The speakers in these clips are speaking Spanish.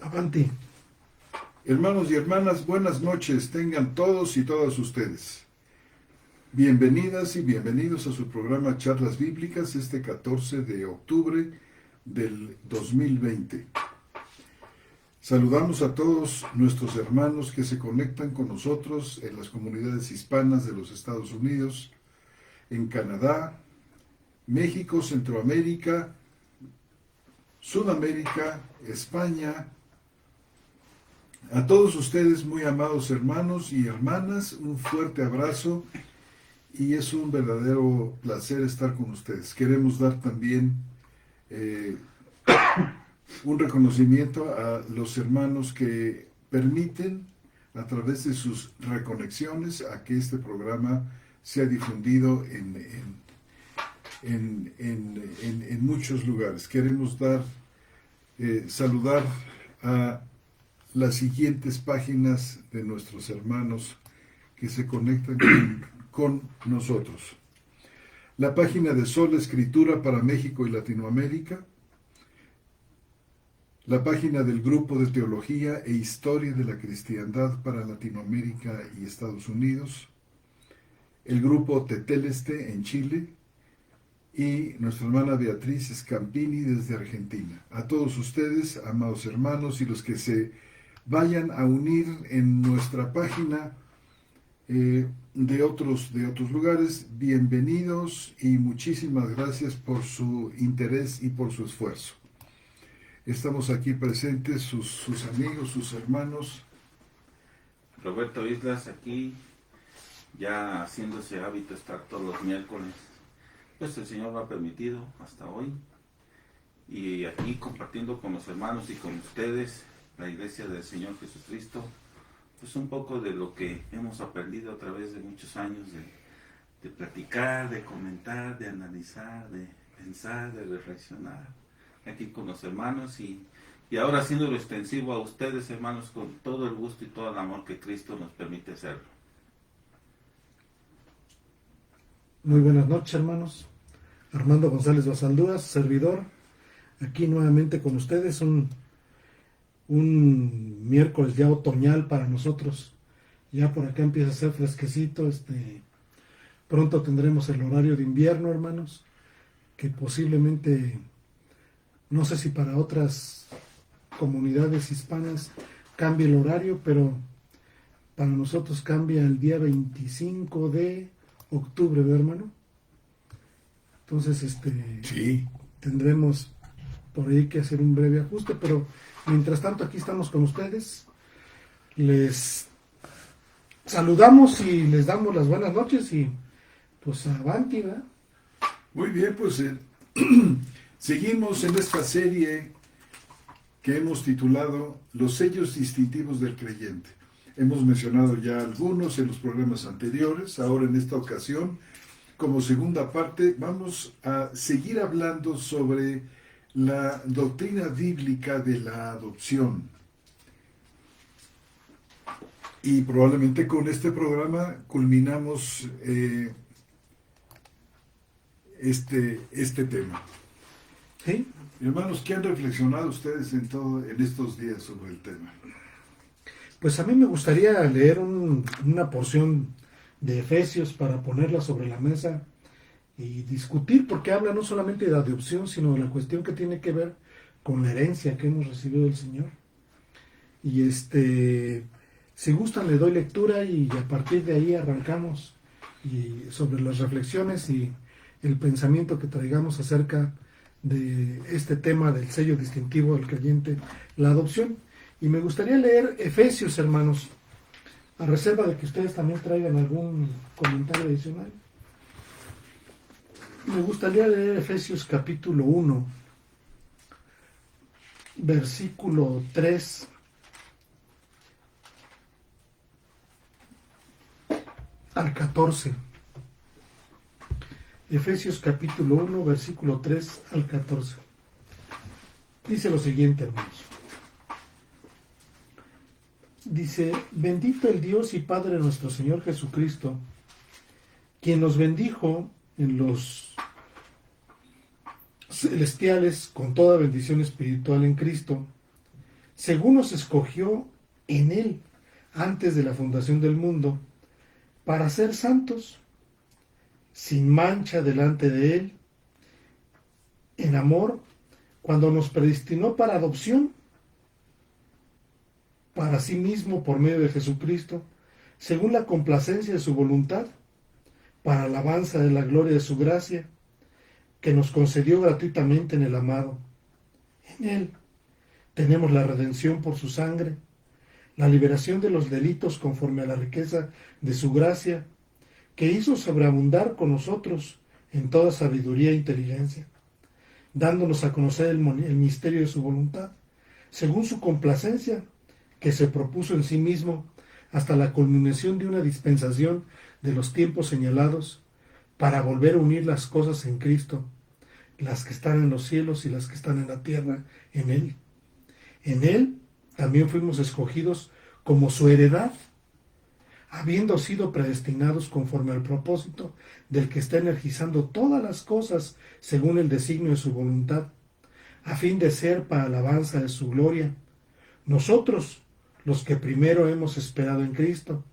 Avanti. Hermanos y hermanas, buenas noches tengan todos y todas ustedes. Bienvenidas y bienvenidos a su programa Charlas Bíblicas este 14 de octubre del 2020. Saludamos a todos nuestros hermanos que se conectan con nosotros en las comunidades hispanas de los Estados Unidos, en Canadá, México, Centroamérica, Sudamérica, España. A todos ustedes, muy amados hermanos y hermanas, un fuerte abrazo y es un verdadero placer estar con ustedes. Queremos dar también un reconocimiento a los hermanos que permiten, a través de sus reconexiones, a que este programa sea difundido en muchos lugares. Queremos saludar a las siguientes páginas de nuestros hermanos que se conectan con nosotros. La página de Sola Escritura para México y Latinoamérica, la página del Grupo de Teología e Historia de la Cristiandad para Latinoamérica y Estados Unidos, el Grupo Teteleste en Chile y nuestra hermana Beatriz Scampini desde Argentina. A todos ustedes, amados hermanos, y los que se vayan a unir en nuestra página de otros lugares, bienvenidos y muchísimas gracias por su interés y por su esfuerzo. Estamos aquí presentes, sus amigos, sus hermanos. Roberto Islas aquí, ya haciéndose hábito estar todos los miércoles. Pues el Señor lo ha permitido hasta hoy. Y aquí compartiendo con los hermanos y con ustedes, la Iglesia del Señor Jesucristo, pues un poco de lo que hemos aprendido a través de muchos años de platicar, de comentar, de analizar, de pensar, de reflexionar, aquí con los hermanos y ahora haciéndolo extensivo a ustedes, hermanos, con todo el gusto y todo el amor que Cristo nos permite hacerlo. Muy buenas noches, hermanos. Armando González Basaldúas, servidor, aquí nuevamente con ustedes, un miércoles ya otoñal para nosotros. Ya por acá empieza a ser fresquecito. Pronto tendremos el horario de invierno, hermanos, que posiblemente, no sé si para otras comunidades hispanas cambie el horario, pero para nosotros cambia el día 25 de octubre, ¿verdad, hermano? Entonces, Sí. tendremos por ahí que hacer un breve ajuste, pero mientras tanto aquí estamos con ustedes. Les saludamos y les damos las buenas noches y pues avanti, ¿verdad? Muy bien, pues seguimos en esta serie que hemos titulado Los sellos distintivos del creyente. Hemos mencionado ya algunos en los programas anteriores. Ahora en esta ocasión, como segunda parte, vamos a seguir hablando sobre la doctrina bíblica de la adopción. Y probablemente con este programa culminamos este tema. Sí. Hermanos, ¿qué han reflexionado ustedes en estos días sobre el tema? Pues a mí me gustaría leer una porción de Efesios para ponerla sobre la mesa y discutir, porque habla no solamente de adopción, sino de la cuestión que tiene que ver con la herencia que hemos recibido del Señor. Y si gustan le doy lectura y a partir de ahí arrancamos y sobre las reflexiones y el pensamiento que traigamos acerca de este tema del sello distintivo del creyente, la adopción. Y me gustaría leer Efesios, hermanos, a reserva de que ustedes también traigan algún comentario adicional. Me gustaría leer Efesios capítulo 1, versículo 3 al 14. Efesios capítulo 1, versículo 3 al 14. Dice lo siguiente, hermanos. Dice: bendito el Dios y Padre de nuestro Señor Jesucristo, quien nos bendijo en los celestiales con toda bendición espiritual en Cristo, según nos escogió en Él antes de la fundación del mundo, para ser santos, sin mancha delante de Él, en amor, cuando nos predestinó para adopción, para sí mismo por medio de Jesucristo, según la complacencia de su voluntad, para alabanza de la gloria de su gracia, que nos concedió gratuitamente en el amado. En Él tenemos la redención por su sangre, la liberación de los delitos conforme a la riqueza de su gracia, que hizo sobreabundar con nosotros en toda sabiduría e inteligencia, dándonos a conocer el misterio de su voluntad, según su complacencia, que se propuso en sí mismo hasta la culminación de una dispensación de los tiempos señalados, para volver a unir las cosas en Cristo, las que están en los cielos y las que están en la tierra, en Él. En Él también fuimos escogidos como su heredad, habiendo sido predestinados conforme al propósito del que está energizando todas las cosas según el designio de su voluntad, a fin de ser para alabanza de su gloria. Nosotros, los que primero hemos esperado en Cristo,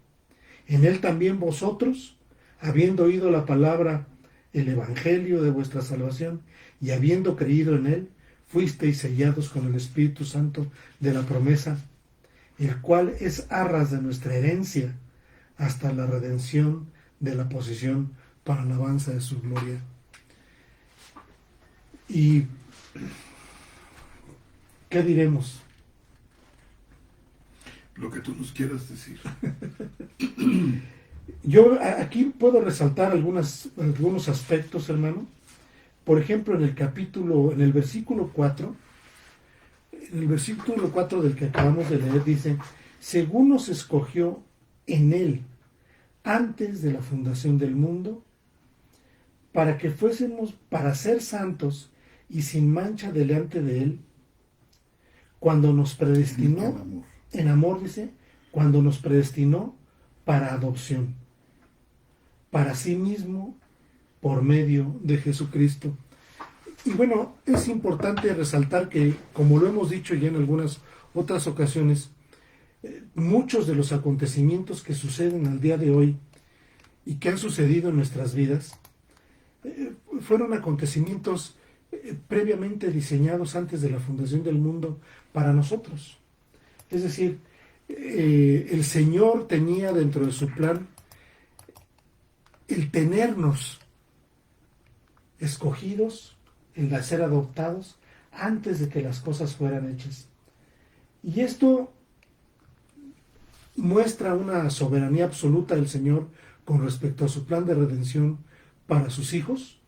en Él también vosotros, habiendo oído la palabra, el evangelio de vuestra salvación, y habiendo creído en Él, fuisteis sellados con el Espíritu Santo de la promesa, el cual es arras de nuestra herencia, hasta la redención de la posesión para alabanza de su gloria. ¿Y qué diremos? Lo que tú nos quieras decir. Yo aquí puedo resaltar algunos aspectos, hermano. Por ejemplo, en el versículo 4, del que acabamos de leer, dice, según nos escogió en Él antes de la fundación del mundo, para que fuésemos para ser santos y sin mancha delante de Él, cuando nos predestinó, en amor dice, cuando nos predestinó para adopción, para sí mismo, por medio de Jesucristo. Y bueno, es importante resaltar que, como lo hemos dicho ya en algunas otras ocasiones, muchos de los acontecimientos que suceden al día de hoy y que han sucedido en nuestras vidas fueron acontecimientos previamente diseñados antes de la fundación del mundo para nosotros. Es decir, el Señor tenía dentro de su plan el tenernos escogidos, el ser adoptados antes de que las cosas fueran hechas. Y esto muestra una soberanía absoluta del Señor con respecto a su plan de redención para sus hijos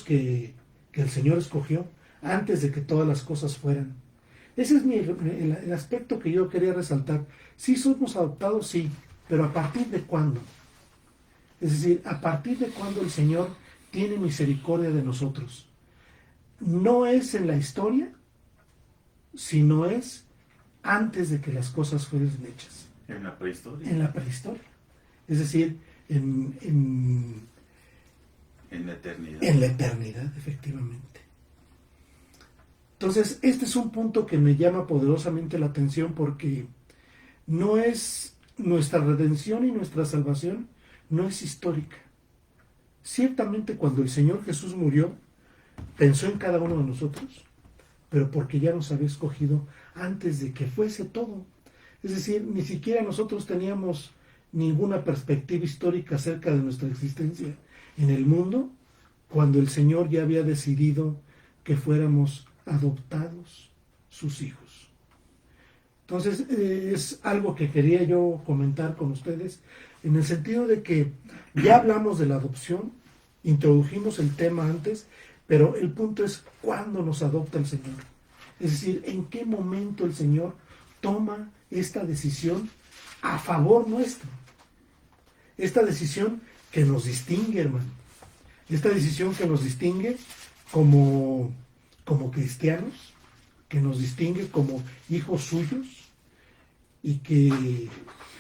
que el Señor escogió antes de que todas las cosas fueran. Ese es el aspecto que yo quería resaltar. Sí somos adoptados, sí, pero ¿a partir de cuándo? Es decir, ¿a partir de cuándo el Señor tiene misericordia de nosotros? No es en la historia, sino es antes de que las cosas fueran hechas. En la prehistoria. En la prehistoria. Es decir, en la eternidad. En la eternidad, efectivamente. Entonces, este es un punto que me llama poderosamente la atención porque no es nuestra redención y nuestra salvación, no es histórica. Ciertamente cuando el Señor Jesús murió, pensó en cada uno de nosotros, pero porque ya nos había escogido antes de que fuese todo. Es decir, ni siquiera nosotros teníamos ninguna perspectiva histórica acerca de nuestra existencia en el mundo, cuando el Señor ya había decidido que fuéramos adoptados sus hijos. Entonces, es algo que quería yo comentar con ustedes, en el sentido de que ya hablamos de la adopción, introdujimos el tema antes, pero el punto es cuándo nos adopta el Señor. Es decir, en qué momento el Señor toma esta decisión a favor nuestro. Esta decisión que nos distingue, hermano. Esta decisión que nos distingue como cristianos, que nos distingue como hijos suyos y que,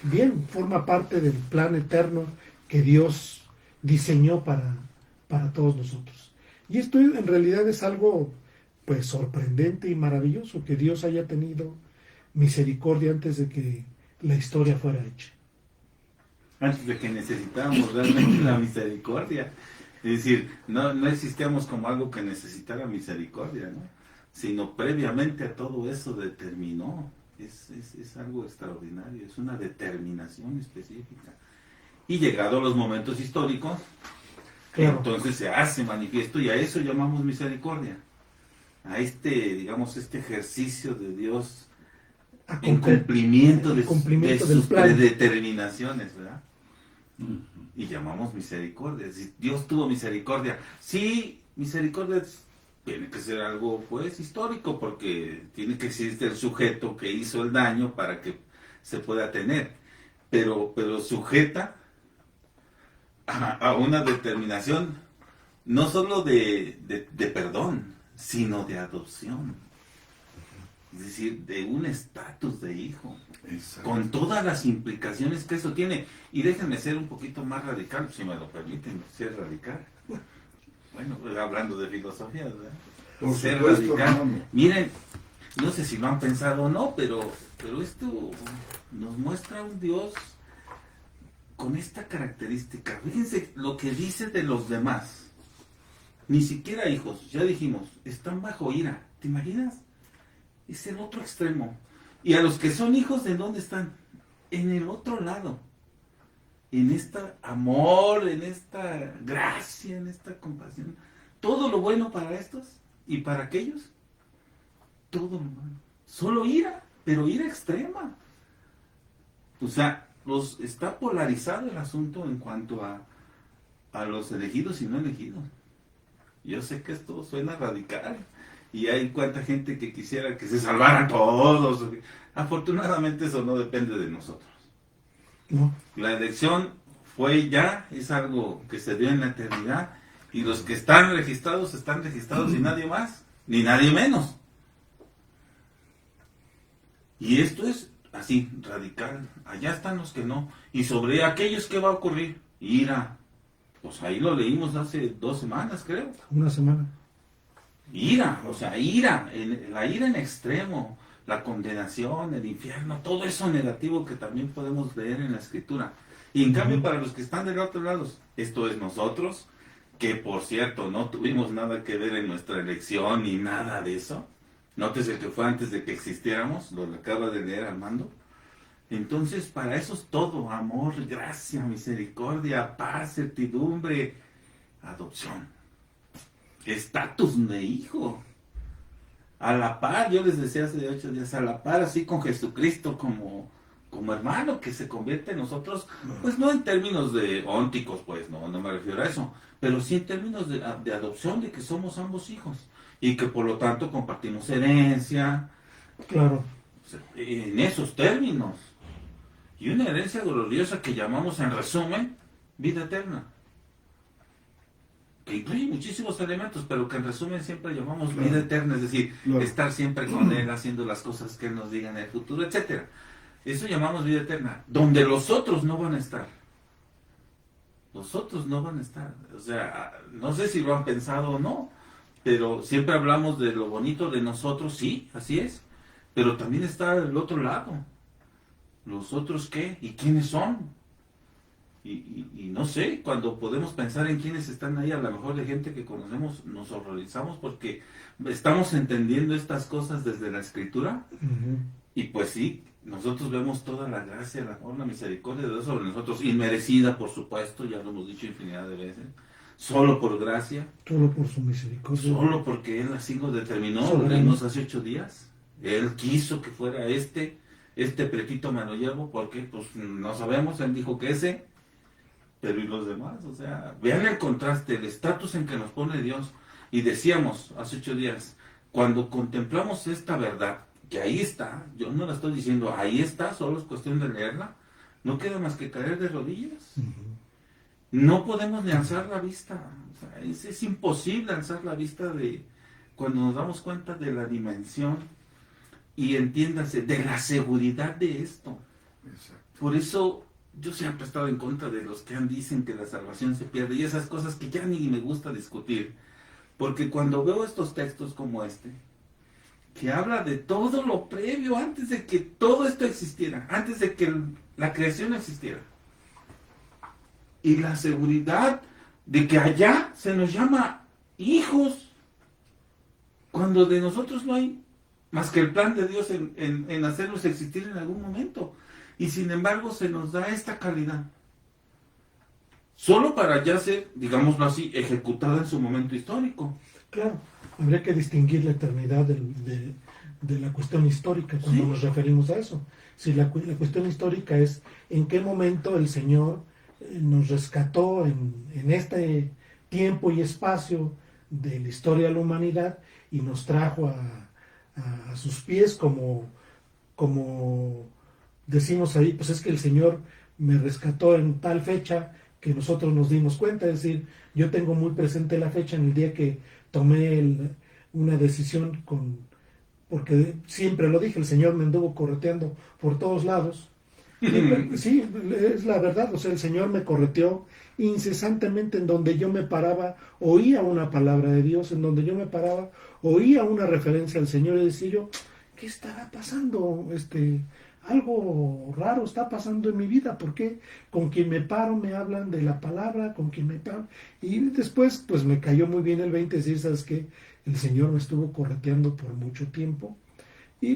bien, forma parte del plan eterno que Dios diseñó para todos nosotros. Y esto en realidad es algo pues sorprendente y maravilloso que Dios haya tenido misericordia antes de que la historia fuera hecha. Antes de que necesitáramos realmente la misericordia. Es decir, no existíamos como algo que necesitara misericordia, ¿no? Sino previamente a todo eso determinó. Es algo extraordinario, es una determinación específica. Y llegado a los momentos históricos, Claro. entonces se hace manifiesto y a eso llamamos misericordia. A digamos, este ejercicio de Dios A en concre- cumplimiento en de cumplimiento sus del plan. predeterminaciones, ¿verdad? Y llamamos misericordia. Si Dios tuvo misericordia. Sí, misericordia tiene que ser algo, pues, histórico, porque tiene que existir el sujeto que hizo el daño para que se pueda tener. Pero sujeta a una determinación no solo de perdón, sino de adopción. Es decir, de un estatus de hijo. Exacto. Con todas las implicaciones que eso tiene. Y déjenme ser un poquito más radical, si me lo permiten, ser radical. Bueno, pues, hablando de filosofía, ¿verdad? Por Ser supuesto, radical. hermano. Miren, no sé si lo han pensado o no, pero esto nos muestra un Dios con esta característica. Fíjense lo que dice de los demás. Ni siquiera hijos, ya dijimos, están bajo ira. ¿Te imaginas? Es el otro extremo. Y a los que son hijos, ¿de dónde están? En el otro lado. En este amor, en esta gracia, en esta compasión. Todo lo bueno para estos y para aquellos. Todo lo malo. Solo ira, pero ira extrema. O sea, está polarizado el asunto en cuanto a los elegidos y no elegidos. Yo sé que esto suena radical. Y hay cuánta gente que quisiera que se salvaran todos. Afortunadamente eso no depende de nosotros. ¿No? La elección fue ya, es algo que se dio en la eternidad. Y los que están registrados y nadie más, ni nadie menos. Y esto es así, radical. Allá están los que no. Y sobre aquellos, ¿qué va a ocurrir? Ira. Pues ahí lo leímos hace 2 semanas, creo. Una semana. Ira, o sea, ira, la ira en extremo, la condenación, el infierno, todo eso negativo que también podemos leer en la Escritura. Y en cambio, para los que están del otro lado, esto es nosotros, que por cierto, no tuvimos nada que ver en nuestra elección ni nada de eso. Nótese que fue antes de que existiéramos, lo acaba de leer Armando. Entonces, para eso es todo, amor, gracia, misericordia, paz, certidumbre, adopción. Estatus de hijo. A la par, yo les decía hace 8 días, a la par así con Jesucristo como hermano que se convierte en nosotros, pues no en términos de ónticos, pues no me refiero a eso, pero sí en términos de adopción, de que somos ambos hijos y que por lo tanto compartimos herencia, Claro. en esos términos. Y una herencia gloriosa que llamamos en resumen vida eterna. Que incluye muchísimos elementos, pero que en resumen siempre llamamos Claro. vida eterna, es decir, Claro. estar siempre con Él, haciendo las cosas que Él nos diga en el futuro, etcétera. Eso llamamos vida eterna, donde los otros no van a estar. Los otros no van a estar. O sea, no sé si lo han pensado o no, pero siempre hablamos de lo bonito de nosotros, sí, así es, pero también está el otro lado. ¿Los otros qué? ¿Y quiénes son? Y no sé, cuando podemos pensar en quiénes están ahí, a lo mejor de gente que conocemos, nos horrorizamos porque estamos entendiendo estas cosas desde la Escritura. Ujú. Y pues sí, nosotros vemos toda la gracia, el amor, la misericordia de Dios sobre nosotros, inmerecida, por supuesto, ya lo hemos dicho infinidad de veces, solo por gracia, Solo por su misericordia. solo porque Él así lo determinó, lo Soberano. leímos hace 8 días. Él quiso que fuera este pretito manoyerbo, porque pues no sabemos, Él dijo que ese. Pero ¿y los demás? O sea, vean el contraste, el estatus en que nos pone Dios. Y decíamos hace 8 días, cuando contemplamos esta verdad, que ahí está, yo no la estoy diciendo, ahí está, solo es cuestión de leerla, no queda más que caer de rodillas. Ujú. No podemos ni alzar la vista. O sea, es imposible alzar la vista cuando nos damos cuenta de la dimensión y entiéndase, de la seguridad de esto. Exacto. Por eso yo siempre he estado en contra de los que dicen que la salvación se pierde y esas cosas que ya ni me gusta discutir. Porque cuando veo estos textos como este, que habla de todo lo previo, antes de que todo esto existiera, antes de que la creación existiera, y la seguridad de que allá se nos llama hijos, cuando de nosotros no hay más que el plan de Dios en hacernos existir en algún momento. Y sin embargo se nos da esta calidad, solo para ya ser, digámoslo así, ejecutada en su momento histórico. Claro, habría que distinguir la eternidad de la cuestión histórica cuando Sí. nos referimos a eso. Si la cuestión histórica es en qué momento el Señor nos rescató en este tiempo y espacio de la historia de la humanidad y nos trajo a sus pies como decimos ahí, pues es que el Señor me rescató en tal fecha que nosotros nos dimos cuenta. Es decir, yo tengo muy presente la fecha en el día que tomé una decisión porque siempre lo dije, el Señor me anduvo correteando por todos lados. Sí, es la verdad, o sea, el Señor me correteó incesantemente. En donde yo me paraba, oía una palabra de Dios, en donde yo me paraba, oía una referencia al Señor y decía yo, ¿qué estará pasando? Algo raro está pasando en mi vida, porque con quien me paro me hablan de la palabra, con quien me paro. Y después, pues me cayó muy bien el 20 decir, ¿sabes qué? El Señor me estuvo correteando por mucho tiempo. Y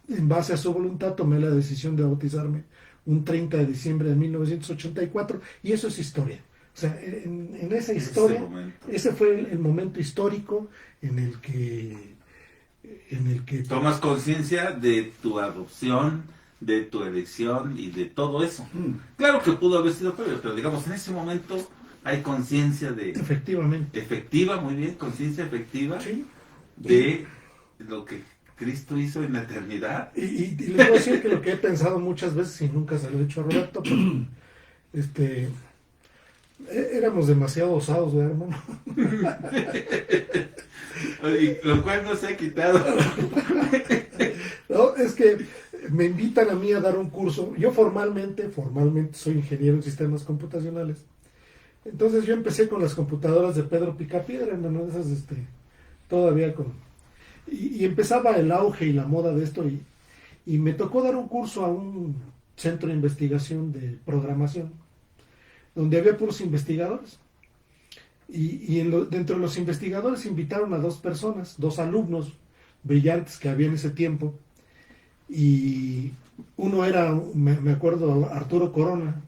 en base a su voluntad tomé la decisión de bautizarme un 30 de diciembre de 1984, y eso es historia. O sea, en esa historia, ese fue el momento histórico en el que Tomas conciencia de tu adopción, de tu elección y de todo eso. Claro que pudo haber sido previo, pero digamos, en ese momento hay conciencia de... efectivamente. Efectiva, muy bien, conciencia efectiva, Sí. de lo que Cristo hizo en la eternidad. Y les voy a decir que lo que he pensado muchas veces y nunca se lo he dicho a Roberto, pero éramos demasiado osados, ¿verdad, hermano? Y lo cual no se ha quitado. No, es que me invitan a mí a dar un curso. Yo formalmente soy ingeniero en sistemas computacionales. Entonces yo empecé con las computadoras de Pedro Picapiedra, hermano, esas todavía y empezaba el auge y la moda de esto, y me tocó dar un curso a un centro de investigación de programación, donde había puros investigadores. Dentro de los investigadores invitaron a dos personas, dos alumnos brillantes que había en ese tiempo, y uno era, me acuerdo, Arturo Corona,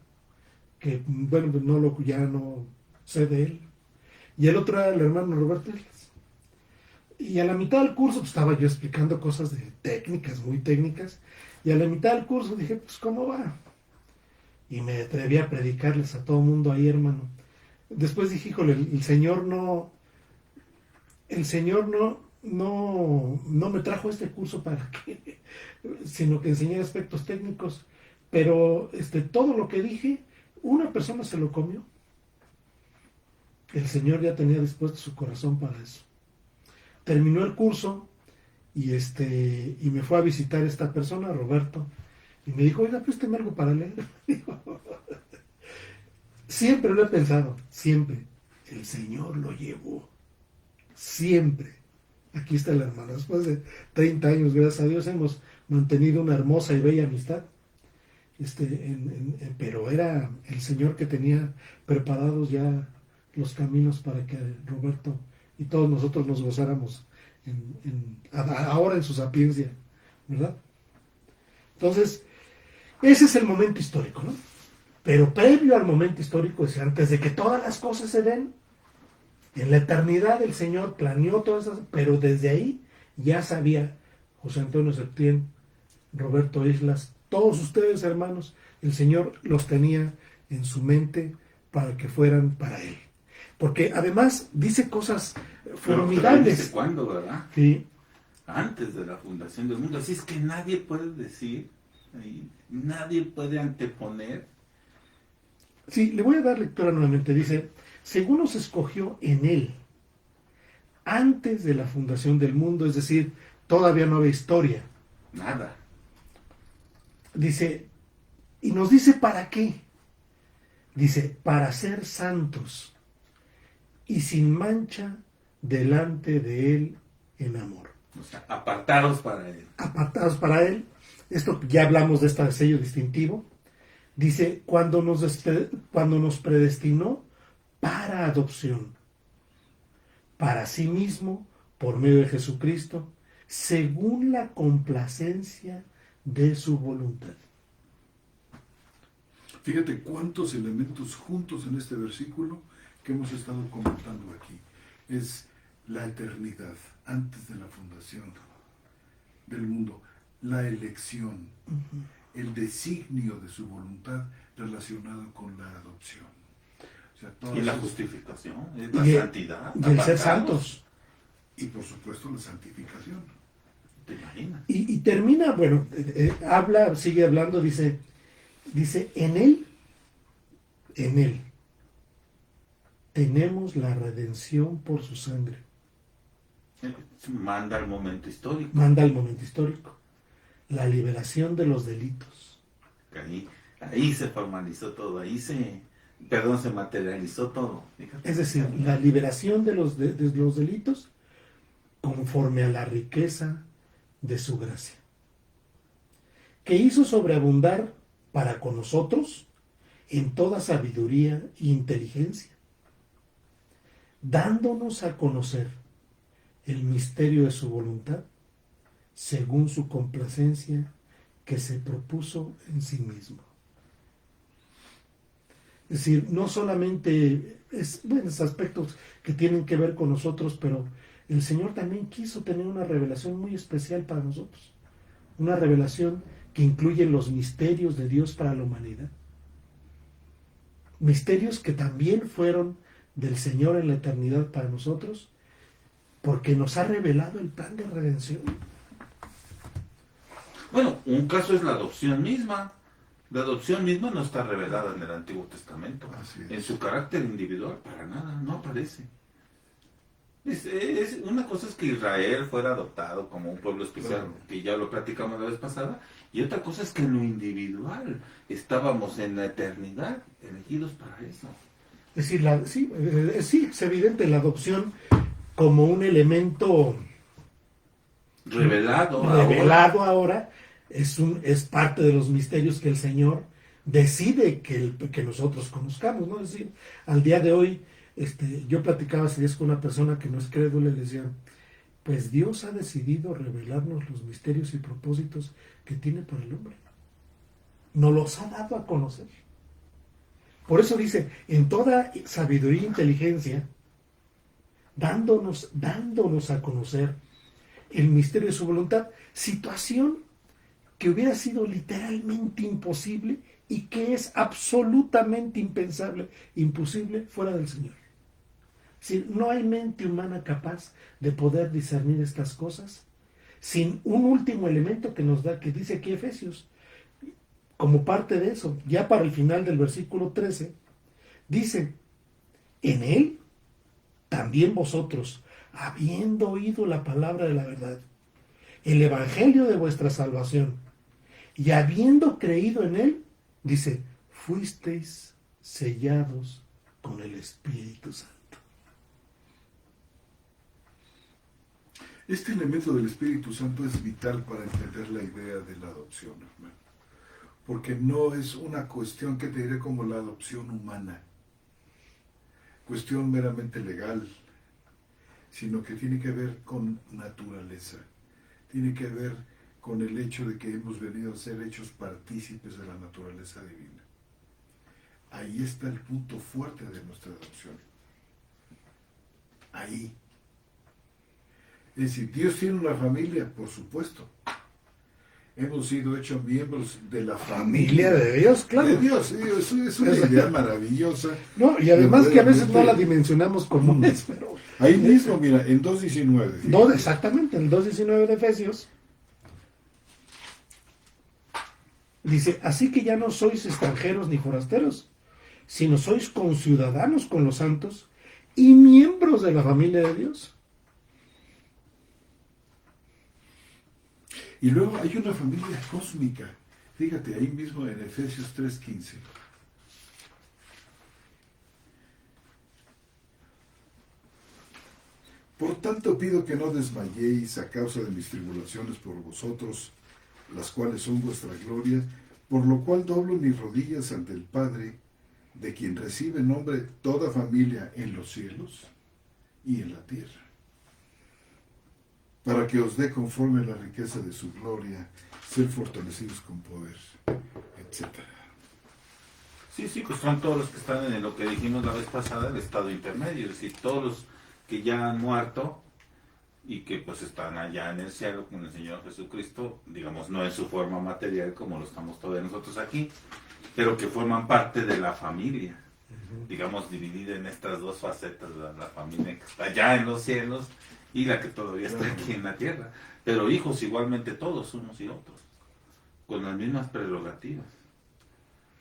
que bueno, pues ya no sé de él, y el otro era el hermano Roberto Islas. Y a la mitad del curso pues, estaba yo explicando cosas de técnicas, muy técnicas, y a la mitad del curso dije, pues ¿cómo va? Y me atreví a predicarles a todo el mundo ahí, hermano. Después dije, híjole, el Señor no me trajo este curso para que, sino que enseñé aspectos técnicos, pero todo lo que dije, una persona se lo comió. El Señor ya tenía dispuesto su corazón para eso. Terminó el curso y me fue a visitar esta persona, Roberto, y me dijo, oiga, présteme algo para leer. Siempre lo he pensado, siempre. El Señor lo llevó. Siempre. Aquí está el hermano. Después de 30 años, gracias a Dios, hemos mantenido una hermosa y bella amistad. Pero era el Señor que tenía preparados ya los caminos para que Roberto y todos nosotros nos gozáramos ahora en su sapiencia, ¿verdad? Entonces, ese es el momento histórico, ¿no? Pero previo al momento histórico, es antes de que todas las cosas se den, en la eternidad el Señor planeó todas esas, pero desde ahí ya sabía José Antonio Septién, Roberto Islas, todos ustedes, hermanos, el Señor los tenía en su mente para que fueran para Él. Porque además dice cosas formidables. ¿Dice cuándo, verdad? Sí. Antes de la fundación del mundo. Así es que nadie puede decir, nadie puede anteponer. Sí, le voy a dar lectura nuevamente. Dice, según nos escogió en Él, antes de la fundación del mundo, es decir, todavía no había historia. Nada. Dice, y nos dice para qué. Dice, para ser santos y sin mancha delante de Él en amor. O sea, apartados para Él. Apartados para Él. Esto ya hablamos de este sello distintivo. Dice, cuando nos predestinó para adopción, para sí mismo, por medio de Jesucristo, según la complacencia de su voluntad. Fíjate cuántos elementos juntos en este versículo que hemos estado comentando aquí. Es la eternidad antes de la fundación del mundo, la elección, el designio de su voluntad relacionado con la adopción. O sea, Y la justificación, la santidad. Y el ser santos. Y por supuesto la santificación. ¿Te imaginas? Y termina, bueno, sigue hablando, dice, en Él tenemos la redención por su sangre. Manda el momento histórico. Manda el momento histórico. La liberación de los delitos. Ahí se formalizó todo, se materializó todo. Fíjate. Es decir, la liberación de los delitos conforme a la riqueza de su gracia, que hizo sobreabundar para con nosotros en toda sabiduría e inteligencia, dándonos a conocer el misterio de su voluntad, según su complacencia que se propuso en sí mismo. Es decir, no solamente es aspectos que tienen que ver con nosotros, pero el Señor también quiso tener una revelación muy especial para nosotros. Una revelación que incluye los misterios de Dios para la humanidad. Misterios que también fueron del Señor en la eternidad para nosotros, porque nos ha revelado el plan de redención. Bueno, un caso es la adopción misma. La adopción misma no está revelada en el Antiguo Testamento. En su carácter individual, para nada, no aparece. Una cosa es que Israel fuera adoptado como un pueblo especial, claro, que ya lo platicamos la vez pasada, y otra cosa es que en lo individual estábamos en la eternidad elegidos para eso. Es decir, sí, es evidente la adopción como un elemento revelado ahora es parte de los misterios que el Señor decide que nosotros conozcamos, ¿no? Es decir, al día de hoy, yo platicaba hace días con una persona que no es crédula y le decía, pues Dios ha decidido revelarnos los misterios y propósitos que tiene para el hombre. Nos los ha dado a conocer. Por eso dice, en toda sabiduría e inteligencia, dándonos a conocer el misterio de su voluntad, situación que hubiera sido literalmente imposible y que es absolutamente impensable, imposible fuera del Señor. Es decir, no hay mente humana capaz de poder discernir estas cosas sin un último elemento que dice aquí Efesios. Como parte de eso, ya para el final del versículo 13, dice, en Él también vosotros, habiendo oído la palabra de la verdad, el evangelio de vuestra salvación, y habiendo creído en Él, dice, fuisteis sellados con el Espíritu Santo. Este elemento del Espíritu Santo es vital para entender la idea de la adopción, hermano. Porque no es una cuestión que te diré como la adopción humana, cuestión meramente legal, sino que tiene que ver con naturaleza, tiene que ver con el hecho de que hemos venido a ser hechos partícipes de la naturaleza divina. Ahí está el punto fuerte de nuestra adopción. Ahí. Es decir, Dios tiene una familia, por supuesto. Hemos sido hechos miembros de la familia de Dios, claro. De Dios, es una idea maravillosa. No, y además que a veces no la dimensionamos como es, pero... Ahí mismo, mira, en 2.19. Exactamente, en el 2.19 de Efesios. Dice, así que ya no sois extranjeros ni forasteros, sino sois conciudadanos con los santos y miembros de la familia de Dios. Y luego hay una familia cósmica. Fíjate, ahí mismo en Efesios 3:15. tanto pido que no desmayéis a causa de mis tribulaciones por vosotros, las cuales son vuestra gloria, por lo cual doblo mis rodillas ante el Padre, de quien recibe nombre toda familia en los cielos y en la tierra, para que os dé conforme a la riqueza de su gloria, ser fortalecidos con poder, etc. Sí, pues son todos los que están en lo que dijimos la vez pasada, el estado intermedio, es decir, todos los que ya han muerto y que pues están allá en el cielo con el Señor Jesucristo, digamos, no en su forma material como lo estamos todavía nosotros aquí, pero que forman parte de la familia, digamos, dividida en estas dos facetas, la familia que está allá en los cielos y la que todavía está aquí en la tierra, pero hijos igualmente todos, unos y otros, con las mismas prerrogativas.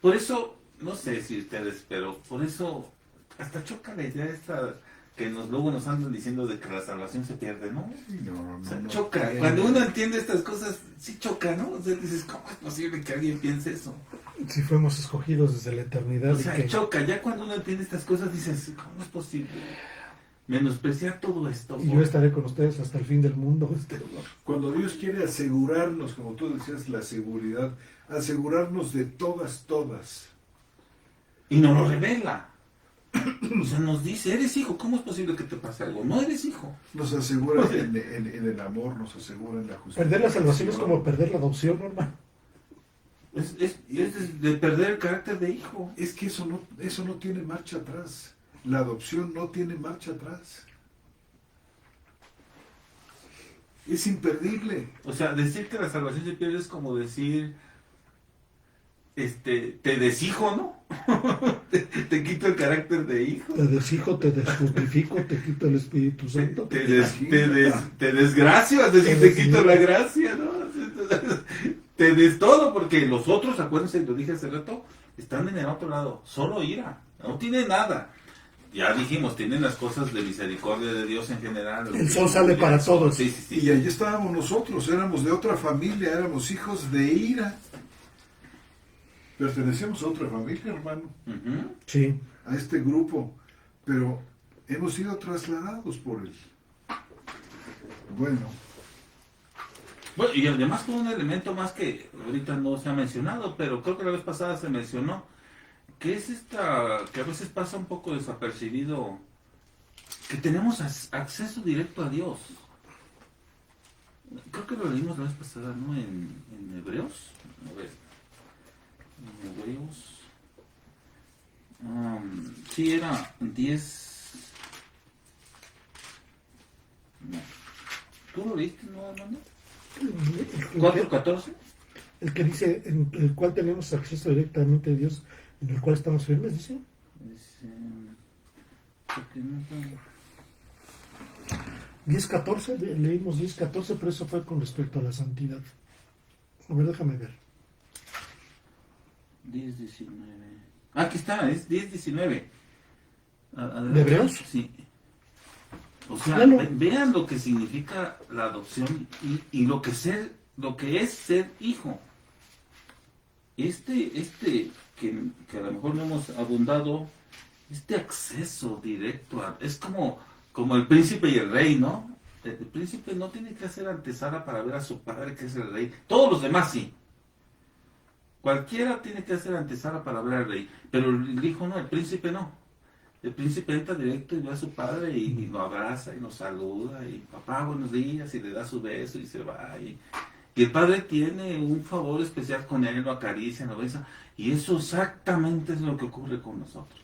Por eso, no sé si ustedes, pero por eso hasta choca la idea esta que luego nos andan diciendo de que la salvación se pierde, ¿no? No, O sea, no, choca. Cuando uno entiende estas cosas, sí choca, ¿no? O sea, dices, ¿cómo es posible que alguien piense eso? Si fuimos escogidos desde la eternidad. O sea, choca. Ya cuando uno entiende estas cosas, dices, ¿cómo es posible menospreciar todo esto? Y yo estaré con ustedes hasta el fin del mundo. Cuando Dios quiere asegurarnos, como tú decías, la seguridad, asegurarnos de todas. Y nos lo revela. O sea, nos dice, eres hijo, ¿cómo es posible que te pase algo? No eres hijo. Nos asegura en el amor, nos asegura en la justicia. Perder la salvación es como perder la adopción, hermano. Es de perder el carácter de hijo. Es que eso no tiene marcha atrás. La adopción no tiene marcha atrás. Es imperdible. O sea, decir que la salvación se pierde es como decir, te deshijo, ¿no? te quito el carácter de hijo. Te deshijo, te desfrutifico, te quito el Espíritu Santo. Te desgracio, es decir, te quito la gracia, ¿no? Te des todo, porque los otros, acuérdense, lo dije hace rato, están en el otro lado, solo ira, no tienen nada. Ya dijimos, tienen las cosas de misericordia de Dios en general. El sol sale para todos. Sí. Y allí estábamos nosotros, éramos de otra familia, éramos hijos de ira. Pertenecemos a otra familia, hermano. Uh-huh. Sí. A este grupo, pero hemos sido trasladados por él. Bueno, Y además con un elemento más que ahorita no se ha mencionado, pero creo que la vez pasada se mencionó, que es que a veces pasa un poco desapercibido, que tenemos acceso directo a Dios. Creo que lo leímos la vez pasada, ¿no? En Hebreos. A ver. En Hebreos. Sí, era 10. No. ¿Tú lo leíste, no, hermano? 4:14. El que dice, en el cual tenemos acceso directamente a Dios, en el cual estamos firmes, dice. Porque no sé. 10:14, leímos 10:14, pero eso fue con respecto a la santidad. A ver, déjame ver. 10:19. Aquí está, es 10:19. ¿De Hebreos? Sí. O sea, Claro. Vean lo que significa la adopción y lo que es ser hijo. Que a lo mejor no hemos abundado, este acceso directo es como el príncipe y el rey, ¿no? El príncipe no tiene que hacer antesala para ver a su padre, que es el rey. Todos los demás sí. Cualquiera tiene que hacer antesala para ver al rey, pero el hijo no, el príncipe no. El príncipe entra directo y ve a su padre y lo abraza y lo saluda y papá, buenos días, y le da su beso y se va. Y el padre tiene un favor especial con él, lo acaricia, lo besa, y eso exactamente es lo que ocurre con nosotros.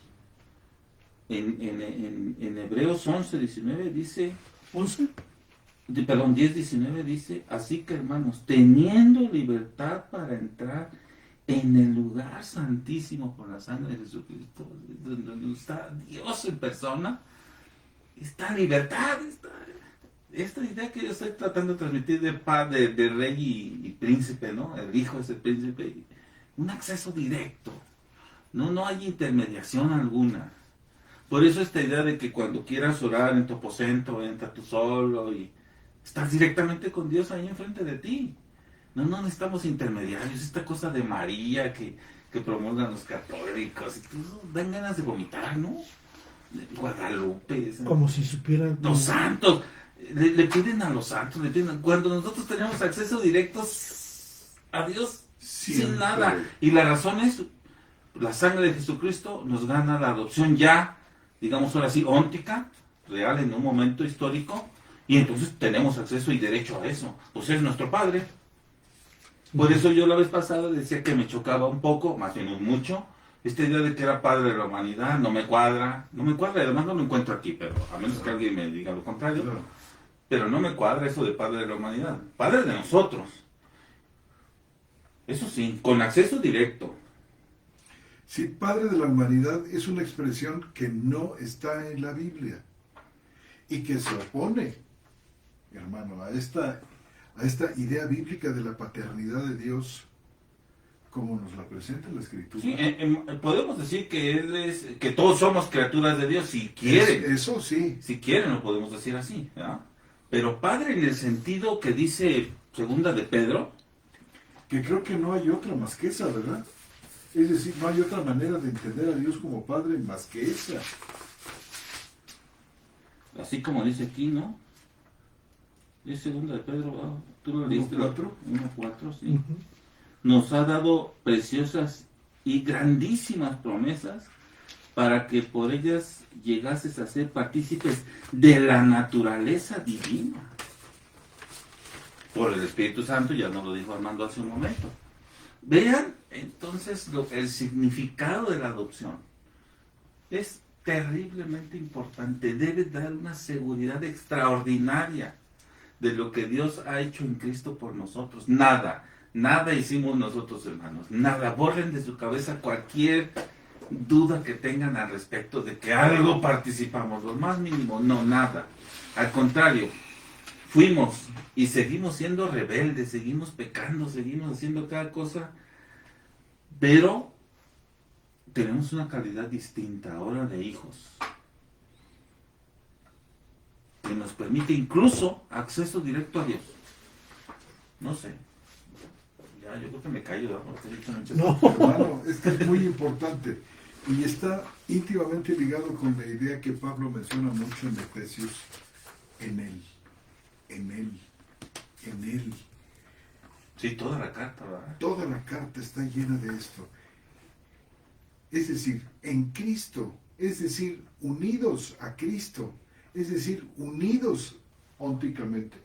En Hebreos 11:19 dice, 10:19 dice, así que hermanos, teniendo libertad para entrar en el lugar santísimo por la sangre de Jesucristo, donde está Dios en persona, está libertad, esta idea que yo estoy tratando de transmitir de padre, de rey y príncipe, ¿no? El hijo es el príncipe, un acceso directo, no hay intermediación alguna. Por eso esta idea de que cuando quieras orar en tu aposento, entra tú solo y estás directamente con Dios ahí enfrente de ti. No necesitamos intermediarios, esta cosa de María que promulgan los católicos, y dan ganas de vomitar, ¿no? Guadalupe, Como si supieran. los santos, le piden a los santos, le piden, cuando nosotros tenemos acceso directo a Dios sin Siempre. nada. Y la razón es, la sangre de Jesucristo nos gana la adopción ya, digamos ahora sí, óntica, real en un momento histórico, y entonces tenemos acceso y derecho a eso. Pues es nuestro Padre. Por eso yo la vez pasada decía que me chocaba un poco, más bien un mucho, esta idea de que era Padre de la humanidad. No me cuadra, y además no lo encuentro aquí, pero a menos que alguien me diga lo contrario. Claro. Pero no me cuadra eso de Padre de la humanidad. Padre de nosotros. Eso sí, con acceso directo. Sí, Padre de la humanidad es una expresión que no está en la Biblia y que se opone, hermano, a esta idea bíblica de la paternidad de Dios como nos la presenta la Escritura. Sí, podemos decir que todos somos criaturas de Dios si quieren. Eso sí. Si quieren lo podemos decir así, ¿verdad? Pero Padre en el sentido que dice segunda de Pedro, Que creo que no hay otra más que esa, ¿verdad? Es decir, no hay otra manera de entender a Dios como Padre más que esa. así como dice aquí, ¿no? Es segunda de Pedro, tú lo leíste. 1:4. 1:4, sí. Ujú. Nos ha dado preciosas y grandísimas promesas para que por ellas llegases a ser partícipes de la naturaleza divina. Por el Espíritu Santo, ya nos lo dijo Armando hace un momento. Vean entonces el significado de la adopción. Es terriblemente importante, debe dar una seguridad extraordinaria de lo que Dios ha hecho en Cristo por nosotros. Nada hicimos nosotros, hermanos. Nada. Borren de su cabeza cualquier duda que tengan al respecto de que algo participamos, lo más mínimo. No, nada. Al contrario, fuimos y seguimos siendo rebeldes, seguimos pecando, seguimos haciendo cada cosa, pero tenemos una calidad distinta ahora de hijos, que nos permite incluso acceso directo a Dios. No sé. Ya, yo creo que me callo, ¿no? Porque he dicho muchas No. cosas. Hermano, esto es muy importante y está íntimamente ligado con la idea que Pablo menciona mucho en Efesios, en él. Sí, toda la carta, ¿verdad? Toda la carta está llena de esto. Es decir, en Cristo, es decir, unidos a Cristo, es decir, unidos ónticamente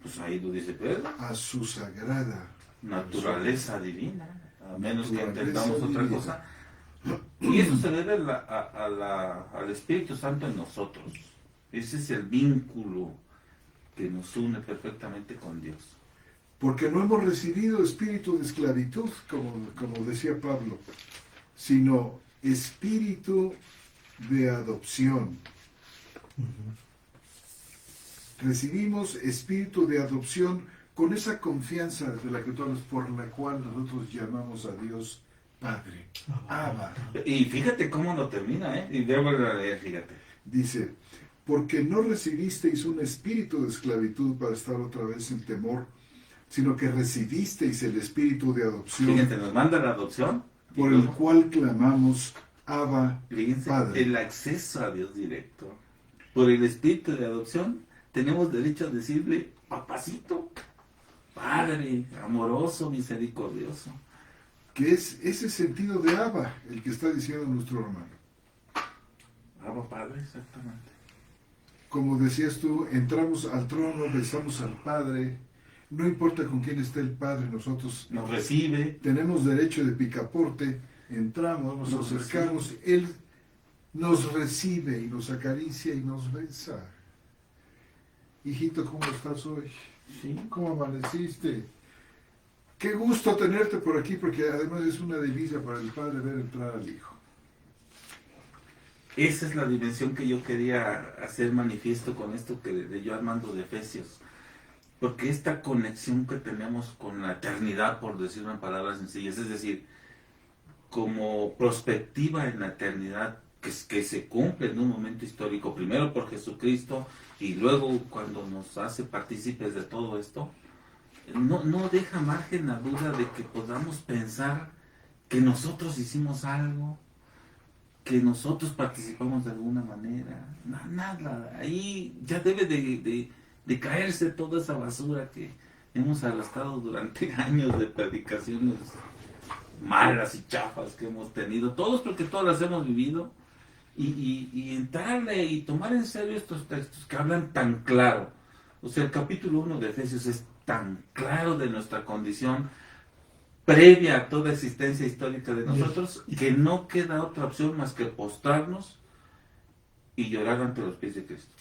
Pues ahí lo dice Pedro. a su sagrada Naturaleza divina, a menos que Naturaleza entendamos otra divina. cosa. Y eso se debe al Espíritu Santo en nosotros. Ese es el vínculo que nos une perfectamente con Dios. Porque no hemos recibido espíritu de esclavitud, como decía Pablo, sino espíritu de adopción. Recibimos espíritu de adopción con esa confianza de la que tú hablas, por la cual nosotros llamamos a Dios Padre. Abba. Y fíjate cómo lo termina, ¿eh? Y debo leer, fíjate. Dice, porque no recibisteis un espíritu de esclavitud para estar otra vez en temor, sino que recibisteis el espíritu de adopción, Fíjate, nos manda la adopción. por el cual clamamos Abba, Fíjense, Padre. el acceso a Dios directo. Por el espíritu de adopción, tenemos derecho a decirle, papacito, Padre, amoroso, misericordioso. Que es ese sentido de Abba el que está diciendo nuestro hermano. Abba, Padre, exactamente. Como decías tú, entramos al trono, besamos al Padre, no importa con quién esté el Padre, nosotros Nos recibe. tenemos derecho de picaporte, entramos, nos acercamos, Él nos recibe y nos acaricia y nos besa. Hijito, ¿cómo estás hoy? Sí. ¿Cómo amaneciste? Qué gusto tenerte por aquí, porque además es una delicia para el Padre ver entrar al Hijo. Esa es la dimensión que yo quería hacer manifiesto con esto que leyó Armando de Efesios. Porque esta conexión que tenemos con la eternidad, por decirlo en palabras sencillas, es decir, como prospectiva en la eternidad que se cumple en un momento histórico, primero por Jesucristo y luego cuando nos hace partícipes de todo esto, no deja margen a duda de que podamos pensar que nosotros hicimos algo, que nosotros participamos de alguna manera. Nada, ahí ya debe de de caerse toda esa basura que hemos arrastrado durante años de predicaciones malas y chafas que hemos tenido, todos porque todas las hemos vivido, y entrarle y tomar en serio estos textos que hablan tan claro. O sea, el capítulo 1 de Efesios es tan claro de nuestra condición previa a toda existencia histórica de nosotros, que no queda otra opción más que postrarnos y llorar ante los pies de Cristo.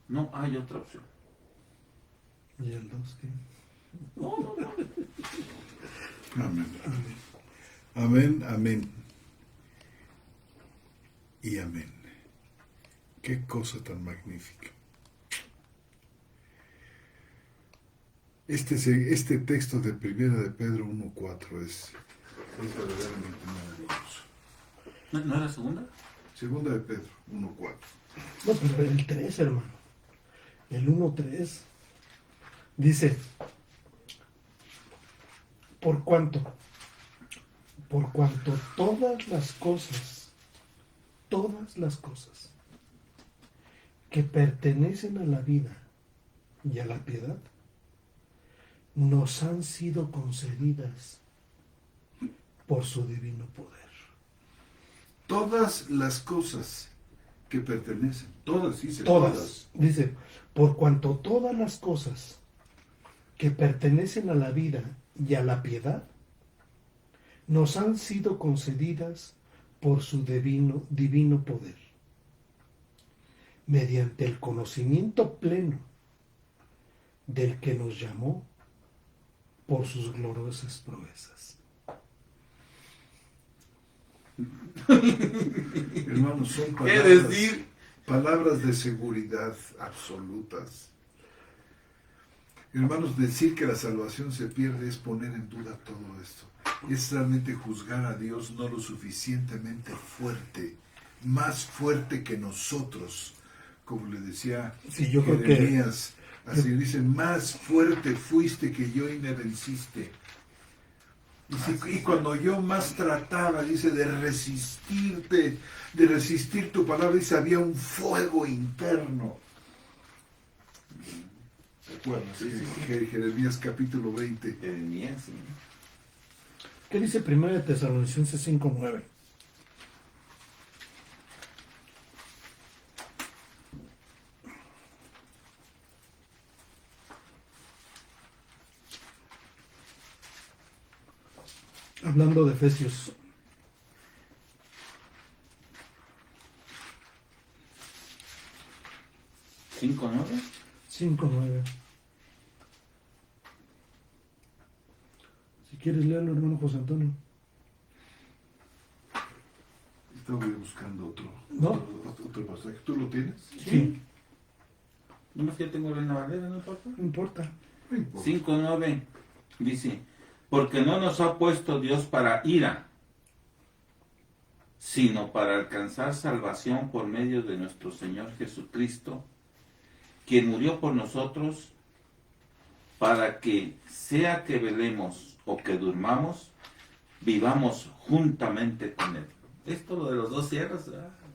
No hay otra opción. ¿Y el 2 qué? No, no, no. Amén. Amén, amén. Y amén. Qué cosa tan magnífica. Este texto de Primera de Pedro 1:4 es verdaderamente maravilloso. ¿No era segunda? Segunda de Pedro 1:4. No, pero el 3, hermano. El 1:3 dice, por cuanto todas las cosas que pertenecen a la vida y a la piedad, nos han sido concedidas por su divino poder. Todas las cosas que pertenecen, todas, dice, Todas. Dice, por cuanto todas las cosas que pertenecen a la vida y a la piedad, nos han sido concedidas por su divino poder, mediante el conocimiento pleno del que nos llamó por sus gloriosas proezas. Hermanos, son ¿Qué decir? palabras de seguridad absolutas. Hermanos, decir que la salvación se pierde es poner en duda todo esto. Es realmente juzgar a Dios no lo suficientemente fuerte, más fuerte que nosotros, como le decía Sí, yo creo que Jeremías. Así dice, más fuerte fuiste que yo y me venciste. Y cuando yo más trataba, dice, de resistirte, de resistir tu palabra, dice, había un fuego interno. ¿Recuerdas? Sí. Jeremías capítulo 20. Jeremías, sí. ¿Qué dice 1 Tesalonicenses 5:9? Hablando de Efesios. ¿5:9? 5:9. Si quieres leerlo, hermano José Antonio. Estaba buscando otro pasaje. ¿Tú lo tienes? Sí. No más que yo tengo Reina Valera, ¿no importa? No importa. No importa. 5:9 dice, porque no nos ha puesto Dios para ira, sino para alcanzar salvación por medio de nuestro Señor Jesucristo, quien murió por nosotros, para que, sea que velemos o que durmamos, vivamos juntamente con Él. Esto lo de los dos cierros,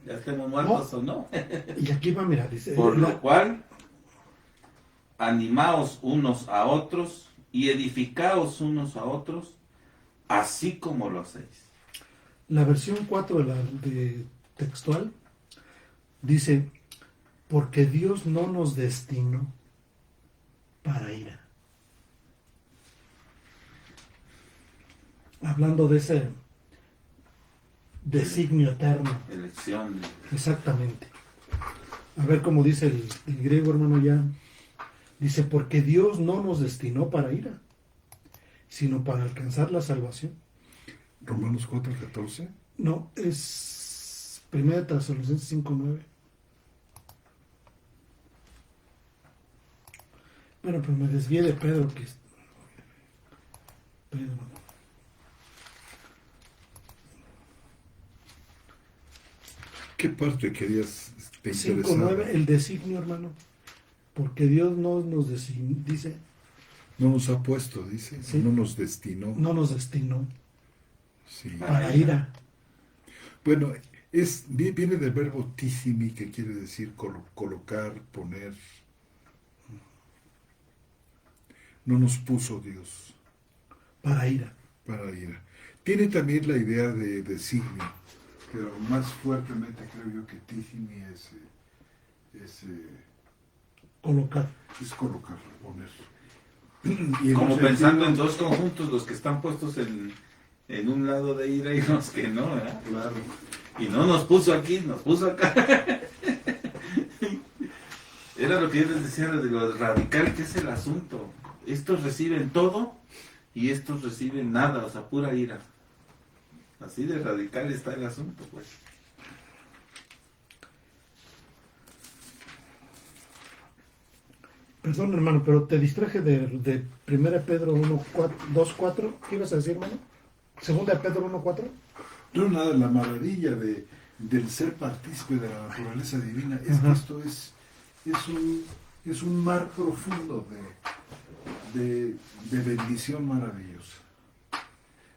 ya estemos muertos o no. Y aquí va, mira, dice. Por lo cual, animaos unos a otros y edificaos unos a otros, así como lo hacéis. La versión 4 de textual dice, porque Dios no nos destinó para ira. Hablando de ese designio eterno. Elección. Exactamente. A ver cómo dice el griego, hermano, ya. Dice, porque Dios no nos destinó para ira, sino para alcanzar la salvación. Romanos 4:14. No, es 1 Tesalonicenses 5:9. Bueno, pero me desvié de Pedro, que es... Pedro. ¿Qué parte querías? Te 5:9, interesaba? el designio, hermano. Porque Dios no nos dice, No nos ha puesto, dice. Sí. No nos destinó. no nos destinó Sí. para ira. Bueno, viene del verbo tissimi, que quiere decir colocar, poner. no nos puso Dios para ira. para ira. Tiene también la idea de designio, pero más fuertemente creo yo que Tijimi Colocar. es colocar, poner. Y en Como un pensando sentido- en dos conjuntos, los que están puestos en un lado de ira y los que no, ¿verdad? Claro. Y no nos puso aquí, nos puso acá. Era lo que yo les decía de lo radical que es el asunto. Estos reciben todo y estos reciben nada, o sea, pura ira. Así de radical está el asunto, pues. Perdón, hermano, pero te distraje de 1 Pedro 2:4. ¿Qué ibas a decir, hermano? 2 Pedro 1:4. No, nada, la maravilla del ser partícipe de la naturaleza divina es que Ajá. esto es un mar profundo de bendición maravillosa.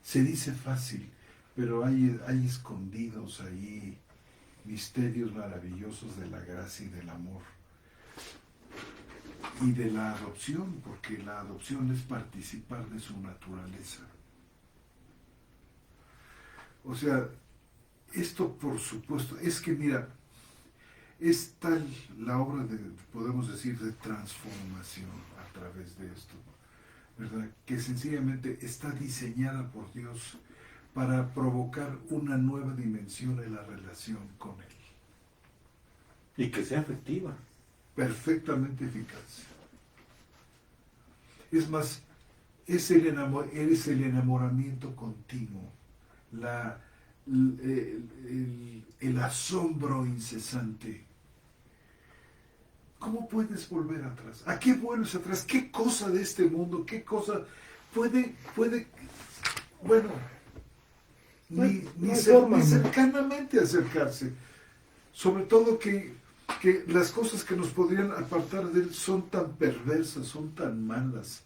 Se dice fácil, pero hay escondidos ahí misterios maravillosos de la gracia y del amor. Y de la adopción, porque la adopción es participar de su naturaleza. O sea, esto por supuesto, es que mira, es tal la obra podemos decir, de transformación a través de esto, ¿verdad? Que sencillamente está diseñada por Dios para provocar una nueva dimensión en la relación con Él. Y que sea efectiva. Perfectamente eficaz. Es más, es el enamoramiento continuo, el asombro incesante. ¿Cómo puedes volver atrás? ¿A qué vuelves atrás? ¿Qué cosa de este mundo? ¿Qué cosa puede, bueno, No hay forma, ni ¿no? cercanamente acercarse? Sobre todo que las cosas que nos podrían apartar de Él son tan perversas, son tan malas,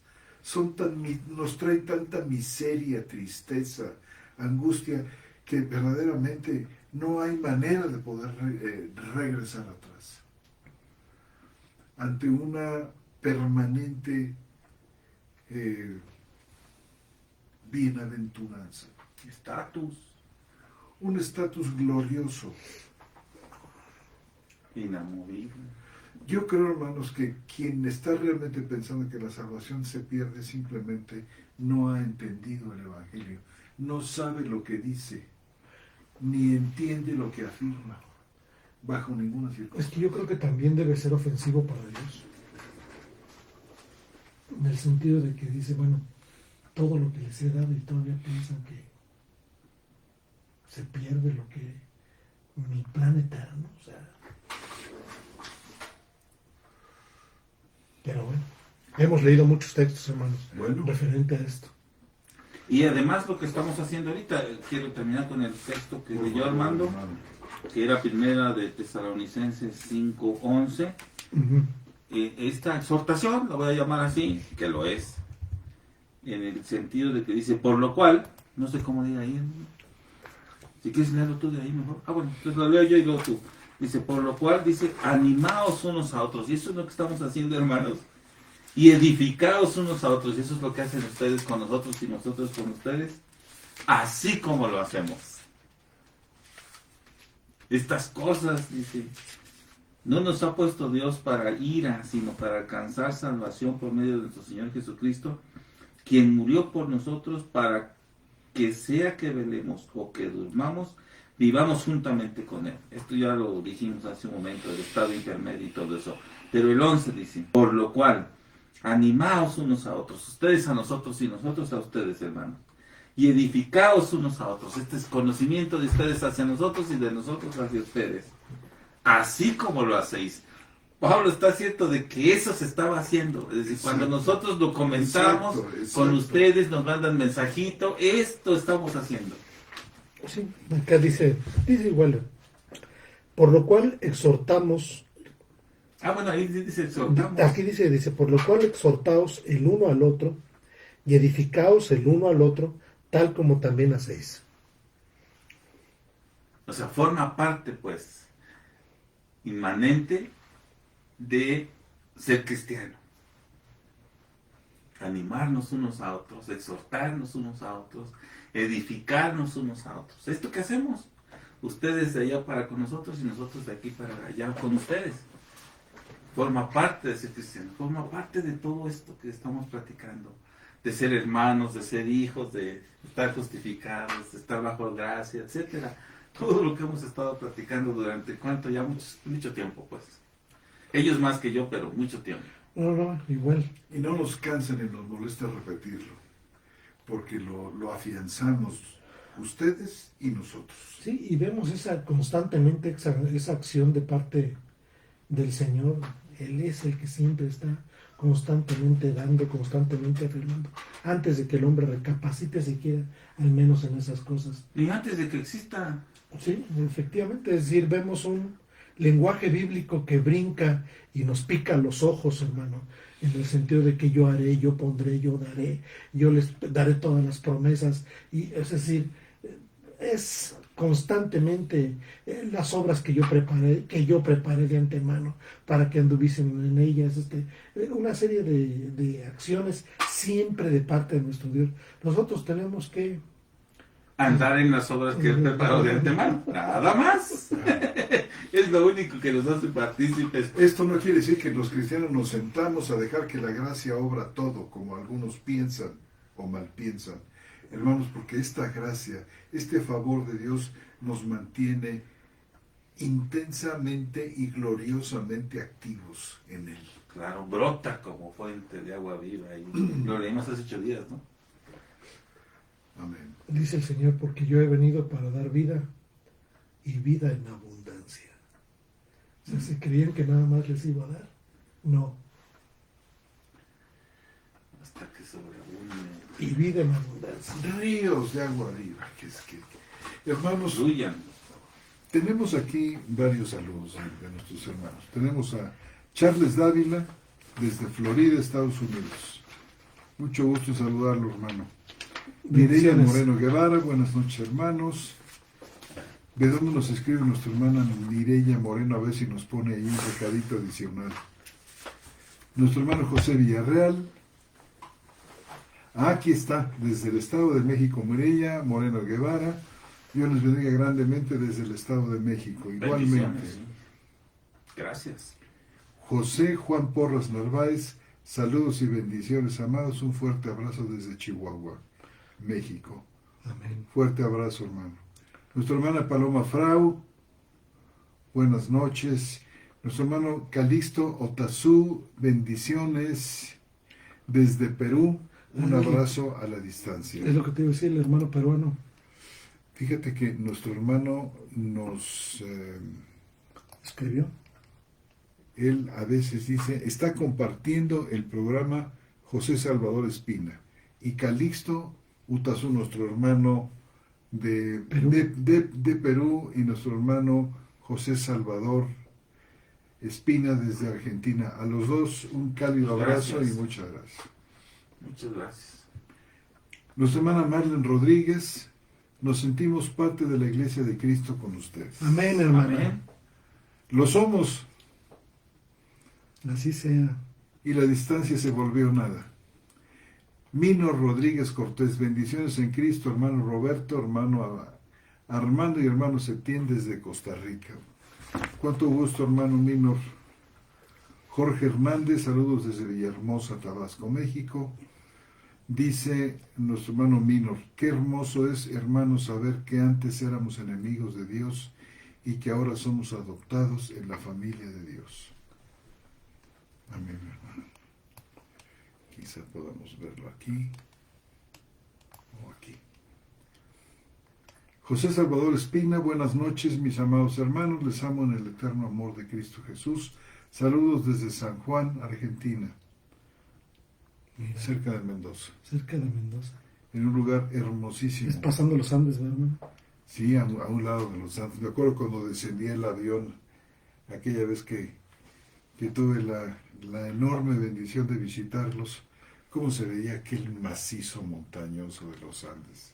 nos traen tanta miseria, tristeza, angustia, que verdaderamente no hay manera de poder regresar atrás. Ante una permanente bienaventuranza. Estatus. Un estatus glorioso. Inamovible. Yo creo, hermanos, que quien está realmente pensando que la salvación se pierde simplemente no ha entendido el Evangelio, no sabe lo que dice, ni entiende lo que afirma, bajo ninguna Es circunstancia. que yo creo que también debe ser ofensivo para Dios. En el sentido de que dice, bueno, todo lo que les he dado y todavía piensan que se pierde lo que mi plan eterno, o sea. Pero bueno, hemos leído muchos textos, hermanos, Bueno. referente a esto. Y además lo que estamos haciendo ahorita, quiero terminar con el texto que leyó Armando, que era primera de Tesalonicenses 5:11. Ujú. Esta exhortación, la voy a llamar así, que lo es, en el sentido de que dice, por lo cual, no sé cómo diga ahí, si quieres leerlo tú de ahí mejor. Bueno, entonces lo leo yo y luego tú. Dice, por lo cual, dice, animaos unos a otros. Y eso es lo que estamos haciendo, hermanos. Y edificaos unos a otros. Y eso es lo que hacen ustedes con nosotros y nosotros con ustedes. Así como lo hacemos. Estas cosas, dice, no nos ha puesto Dios para ira, sino para alcanzar salvación por medio de nuestro Señor Jesucristo, quien murió por nosotros para que sea que velemos o que durmamos, vivamos juntamente con Él. Esto ya lo dijimos hace un momento, el estado intermedio y todo eso. Pero el 11 dice, por lo cual, animaos unos a otros, ustedes a nosotros y nosotros a ustedes, hermanos. Y edificaos unos a otros. Este es conocimiento de ustedes hacia nosotros y de nosotros hacia ustedes. Así como lo hacéis. Pablo está cierto de que eso se estaba haciendo. Es decir, cuando nosotros lo comentamos con ustedes, nos mandan mensajito, esto estamos haciendo. Sí, acá dice igual. Por lo cual exhortamos. Bueno, ahí dice exhortamos. Aquí dice, por lo cual exhortaos el uno al otro y edificaos el uno al otro, tal como también hacéis. O sea, forma parte, pues, inmanente de ser cristiano. animarnos unos a otros, exhortarnos unos a otros, edificarnos unos a otros. Esto que hacemos, ustedes de allá para con nosotros y nosotros de aquí para allá con ustedes. Forma parte de ser cristiano, forma parte de todo esto que estamos platicando, de ser hermanos, de ser hijos, de estar justificados, de estar bajo gracia, etcétera. Todo lo que hemos estado platicando durante cuánto ya mucho tiempo, pues. Ellos más que yo, pero mucho tiempo. No, igual. Y no nos cansa ni nos molesta repetirlo, porque lo afianzamos ustedes y nosotros. Sí, y vemos constantemente esa acción de parte del Señor. Él es el que siempre está constantemente dando, constantemente afirmando, antes de que el hombre recapacite siquiera, al menos en esas cosas. Y antes de que exista. Sí, efectivamente, es decir, vemos un lenguaje bíblico que brinca y nos pica los ojos, hermano, en el sentido de que yo haré, yo pondré, yo daré, yo les daré todas las promesas, y es decir, es constantemente las obras que yo preparé de antemano para que anduviesen en ellas, una serie de acciones siempre de parte de nuestro Dios. Nosotros tenemos que andar en las obras que Él preparó de antemano, nada más. Es lo único que nos hace partícipes. Esto no quiere decir que los cristianos nos sentamos a dejar que la gracia obra todo, como algunos piensan o mal piensan. Hermanos, porque esta gracia, este favor de Dios nos mantiene intensamente y gloriosamente activos en Él. Claro, brota como fuente de agua viva. Y lo leímos hace 8 días, ¿no? Amén. Dice el Señor, porque yo he venido para dar vida y vida en abundancia. O sea, ¿se creían que nada más les iba a dar? No. Hasta que sobreabunde. Y vida en abundancia. Ríos de agua viva. Hermanos, Fluyan. tenemos aquí varios saludos de nuestros hermanos. Tenemos a Charles Dávila, desde Florida, Estados Unidos. Mucho gusto en saludarlo, hermano. Mireya Moreno Guevara, buenas noches, hermanos. ¿De dónde nos escribe nuestra hermana Mireya Moreno? A ver si nos pone ahí un recadito adicional. Nuestro hermano José Villarreal. Aquí está, desde el Estado de México, Mireya Moreno Guevara. Dios les bendiga grandemente desde el Estado de México. Igualmente. Bendiciones. Gracias. José Juan Porras Narváez, saludos y bendiciones, amados. Un fuerte abrazo desde Chihuahua, México. Amén. Fuerte abrazo, hermano. Nuestra hermana Paloma Frau, buenas noches. Nuestro hermano Calixto Otazú, bendiciones desde Perú. Un abrazo a la distancia. Es lo que te iba a decir, el hermano peruano. Fíjate que nuestro hermano nos... ¿Escribió? Él a veces dice, está compartiendo el programa José Salvador Espina. Y Calixto Utazú, nuestro hermano de Perú, y nuestro hermano José Salvador Espina desde Argentina. A los dos un cálido abrazo. Gracias. Y muchas gracias. Muchas gracias. Nuestra hermana Marlene Rodríguez, nos sentimos parte de la Iglesia de Cristo con ustedes. Amén, hermano. Amén. Lo somos, Así sea. y la distancia se volvió nada. Mino Rodríguez Cortés, bendiciones en Cristo, hermano Roberto, hermano Armando y hermano Setién desde Costa Rica. Cuánto gusto, hermano Minor. Jorge Hernández, saludos desde Villahermosa, Tabasco, México. Dice nuestro hermano Minor, qué hermoso es, hermano, saber que antes éramos enemigos de Dios y que ahora somos adoptados en la familia de Dios. Amén, hermano. Quizá podamos verlo aquí o aquí. José Salvador Espina, buenas noches, mis amados hermanos. Les amo en el eterno amor de Cristo Jesús. Saludos desde San Juan, Argentina, Mira, cerca de Mendoza, cerca de Mendoza. en un lugar hermosísimo. Es pasando los Andes, ¿verdad, hermano? Sí, a un lado de los Andes. Me acuerdo cuando descendí el avión, aquella vez que tuve la enorme bendición de visitarlos, cómo se veía aquel macizo montañoso de los Andes.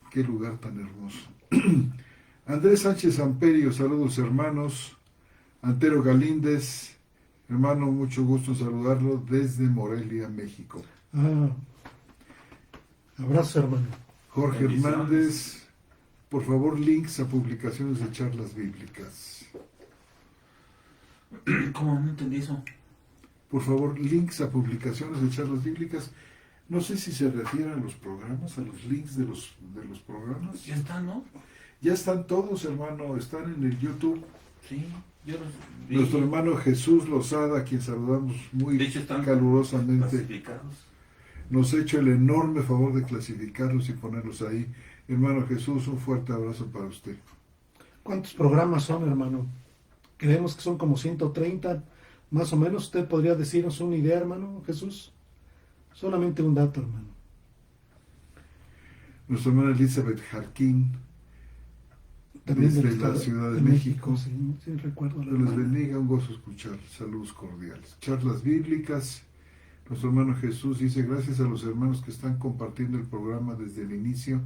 Qué lugar tan hermoso. Andrés Sánchez Amperio, saludos hermanos. Antero Galíndez, Hermano, mucho gusto en saludarlo desde Morelia, México. Ah, abrazo, hermano. Jorge Bendiciones. Hernández, por favor, links a publicaciones de charlas bíblicas. ¿Cómo? No entendí eso. Por favor, links a publicaciones de charlas bíblicas. No sé si se refieren a los programas, a los links de los programas. Ya está, ¿no? Ya están todos, hermano, están en el YouTube. Sí, yo los vi. Nuestro hermano Jesús Lozada, a quien saludamos muy De hecho, están calurosamente, clasificados. nos ha hecho el enorme favor de clasificarlos y ponerlos ahí. Hermano Jesús, un fuerte abrazo para usted. ¿Cuántos programas son, hermano? Creemos que son como 130, más o menos. ¿Usted podría decirnos una idea, hermano Jesús? Solamente un dato, hermano. Nuestra hermana Elizabeth Jarquín, También desde del la estado Ciudad de México. Sí, sí, recuerdo. Dios les bendiga, un gozo escuchar. Saludos cordiales. Charlas bíblicas. Nuestro hermano Jesús dice, gracias a los hermanos que están compartiendo el programa desde el inicio,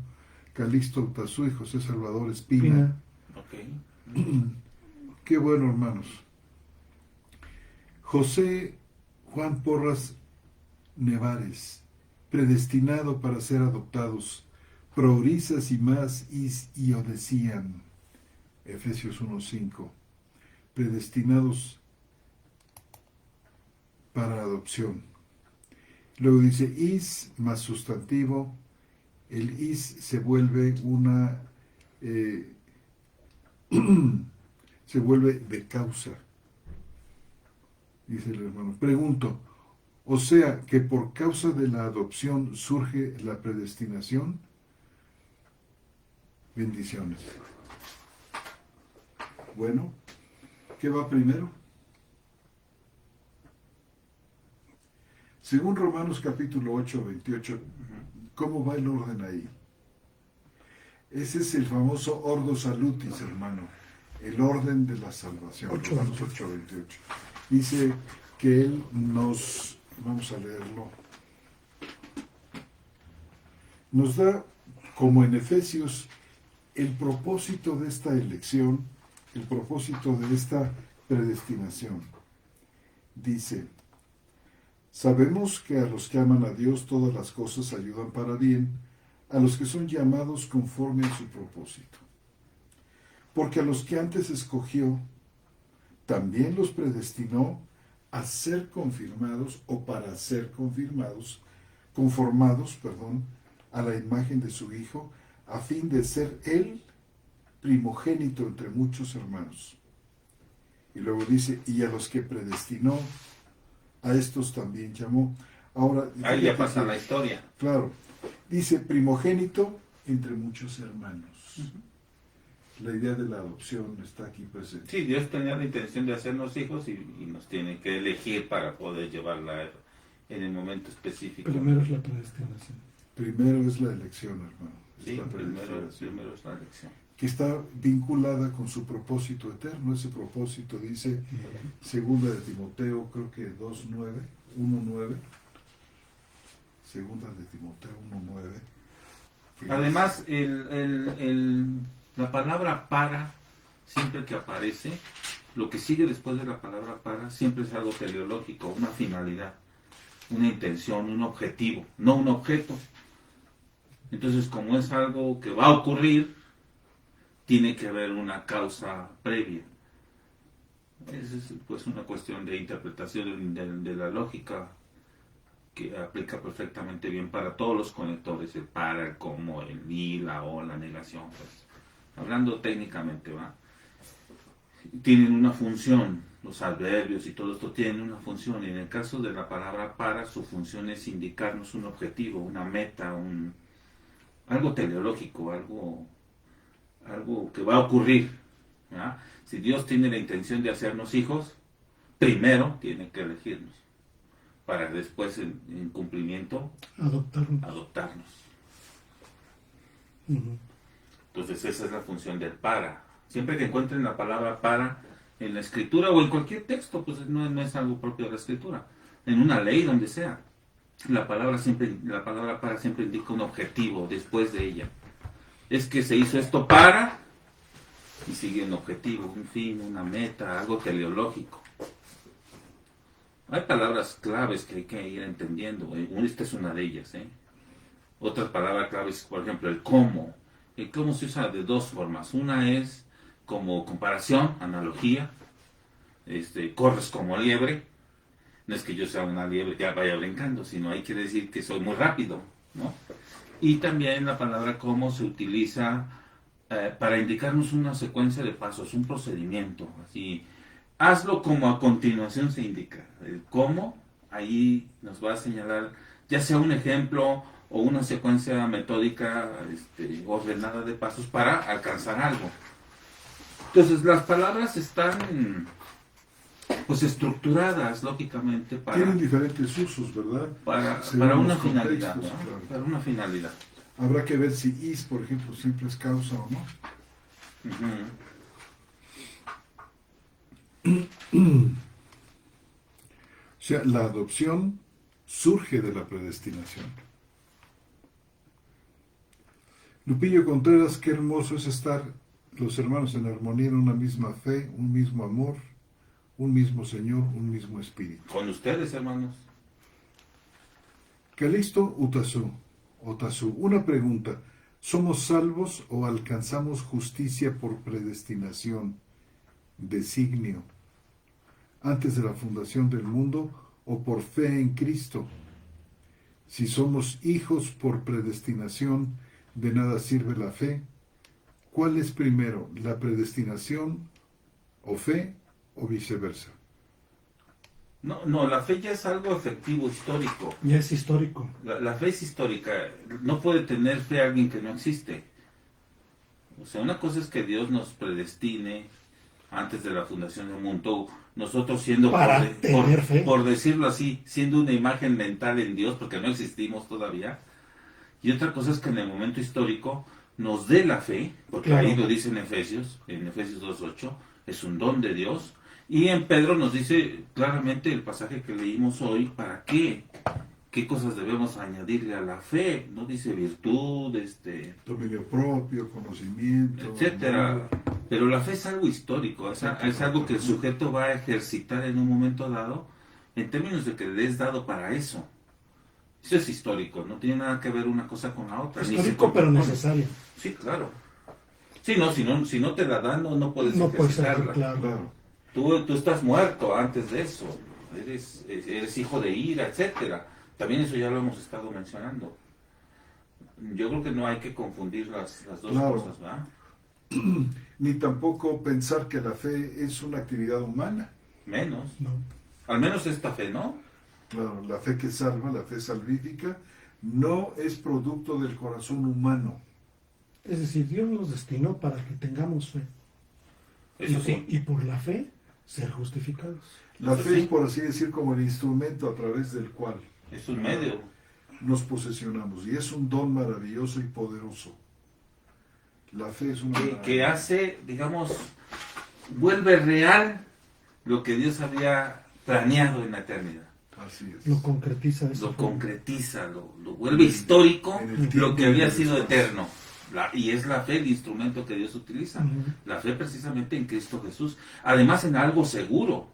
Calixto Utazú y José Salvador Espina. Ok. Qué bueno, hermanos. José Juan Porras Nevares, predestinado para ser adoptados, priorizas y más y odecían. Efesios 1:5. Predestinados para adopción. Luego dice is más sustantivo. El is se vuelve una se vuelve de causa, dice el hermano. Pregunto, o sea que por causa de la adopción surge la predestinación. Bendiciones. Bueno, ¿qué va primero? Según Romanos capítulo 8, 28, ¿cómo va el orden ahí? Ese es el famoso Ordo Salutis, hermano, el orden de la salvación. 8, Romanos 8, 28. Dice que Él nos, vamos a leerlo, nos da, como en Efesios, el propósito de esta elección, el propósito de esta predestinación. Dice, sabemos que a los que aman a Dios todas las cosas ayudan para bien, a los que son llamados conforme a su propósito. Porque a los que antes escogió, también los predestinó a ser confirmados o para ser conformados, a la imagen de su Hijo, a fin de ser Él primogénito entre muchos hermanos. Y luego dice, y a los que predestinó, a estos también llamó. Ahora, Ahí ya pasa la historia. Claro, dice primogénito entre muchos hermanos. La idea de la adopción está aquí presente. Sí, Dios tenía la intención de hacernos hijos y nos tiene que elegir para poder llevarla en el momento específico. Primero es la predestinación. Primero es la elección, hermano. Es Sí, la primero predestinación, es la elección. que está vinculada con su propósito eterno. Ese propósito dice, segunda de Timoteo, creo que 2:9, 1:9. Segunda de Timoteo 1:9. Además, la palabra para, siempre que aparece, lo que sigue después de la palabra para, siempre es algo teleológico, una finalidad, una intención, un objetivo, no un objeto. Entonces, como es algo que va a ocurrir, tiene que haber una causa previa. Esa es pues una cuestión de interpretación de la lógica que aplica perfectamente bien para todos los conectores, el para, el cómo, el y, la o, la negación, pues, hablando técnicamente, ¿va? Tienen una función, los adverbios y todo esto tienen una función, y en el caso de la palabra para, su función es indicarnos un objetivo, una meta, algo teleológico, algo que va a ocurrir, ¿ya? Si Dios tiene la intención de hacernos hijos, primero tiene que elegirnos, para después en cumplimiento adoptarnos. Entonces esa es la función del para. Siempre que encuentren la palabra para en la escritura o en cualquier texto, pues no es algo propio de la escritura, en una ley, donde sea, la palabra para siempre indica un objetivo después de ella. Es que se hizo esto para, y sigue un objetivo, un fin, una meta, algo teleológico. Hay palabras claves que hay que ir entendiendo. Esta es una de ellas. Otra palabra clave es, por ejemplo, el cómo. El cómo se usa de dos formas. Una es como comparación, analogía. Corres como liebre. No es que yo sea una liebre que vaya brincando, sino hay que decir que soy muy rápido, ¿no? Y también la palabra cómo se utiliza para indicarnos una secuencia de pasos, un procedimiento. Así, hazlo como a continuación se indica. El cómo, ahí nos va a señalar ya sea un ejemplo o una secuencia metódica ordenada de pasos para alcanzar algo. Entonces, las palabras están pues estructuradas, lógicamente, Tienen diferentes usos, ¿verdad? Según para una los finalidad, contextos, ¿no? claro. Para una finalidad. Habrá que ver si is, por ejemplo, siempre es causa o no. Ujú. O sea, la adopción surge de la predestinación. Lupillo Contreras, qué hermoso es estar los hermanos en armonía, en una misma fe, un mismo amor, un mismo Señor, un mismo Espíritu. Con ustedes, hermanos. Calisto Otazu, una pregunta. ¿Somos salvos o alcanzamos justicia por predestinación, designio, antes de la fundación del mundo o por fe en Cristo? Si somos hijos por predestinación, de nada sirve la fe. ¿Cuál es primero, la predestinación o fe o viceversa? No, la fe ya es algo efectivo, histórico. Ya es histórico. La fe es histórica. No puede tener fe alguien que no existe. O sea, una cosa es que Dios nos predestine antes de la fundación del mundo, nosotros siendo, Para tener fe. por decirlo así, siendo una imagen mental en Dios, porque no existimos todavía. Y otra cosa es que en el momento histórico nos dé la fe, porque Claro. ahí lo dice en Efesios 2:8, es un don de Dios. Y en Pedro nos dice claramente el pasaje que leímos hoy, ¿para qué? ¿Qué cosas debemos añadirle a la fe? No dice virtud, Dominio propio, conocimiento, etcétera. amor. Pero la fe es algo histórico, es algo que el sujeto va a ejercitar en un momento dado, en términos de que le es dado para eso. Eso es histórico, no tiene nada que ver una cosa con la otra. ni se Histórico, pero contrapone. necesario. Sí, claro. Sí, si no te la dan, no puedes No puede ser, ejercitarla. claro. Claro. Tú estás muerto antes de eso. Eres hijo de ira, etcétera. También eso ya lo hemos estado mencionando. Yo creo que no hay que confundir las dos Claro. cosas, ¿verdad? Ni tampoco pensar que la fe es una actividad humana. Menos. No. Al menos esta fe, ¿no? Claro, la fe que salva, la fe salvífica, no es producto del corazón humano. Es decir, Dios nos destinó para que tengamos fe. Eso sí. Y por la fe, ser justificados. La Eso fe sí. es, por así decir, como el instrumento a través del cual Es un medio. nos posesionamos. Y es un don maravilloso y poderoso. La fe es una... Que hace, digamos, vuelve real lo que Dios había planeado en la eternidad. Así es. Lo concretiza de esa Lo forma. concretiza, lo vuelve histórico En el lo tiempo que y había en el sido espacio. eterno. Y es la fe el instrumento que Dios utiliza. Ujú. La fe precisamente en Cristo Jesús. Además en algo seguro,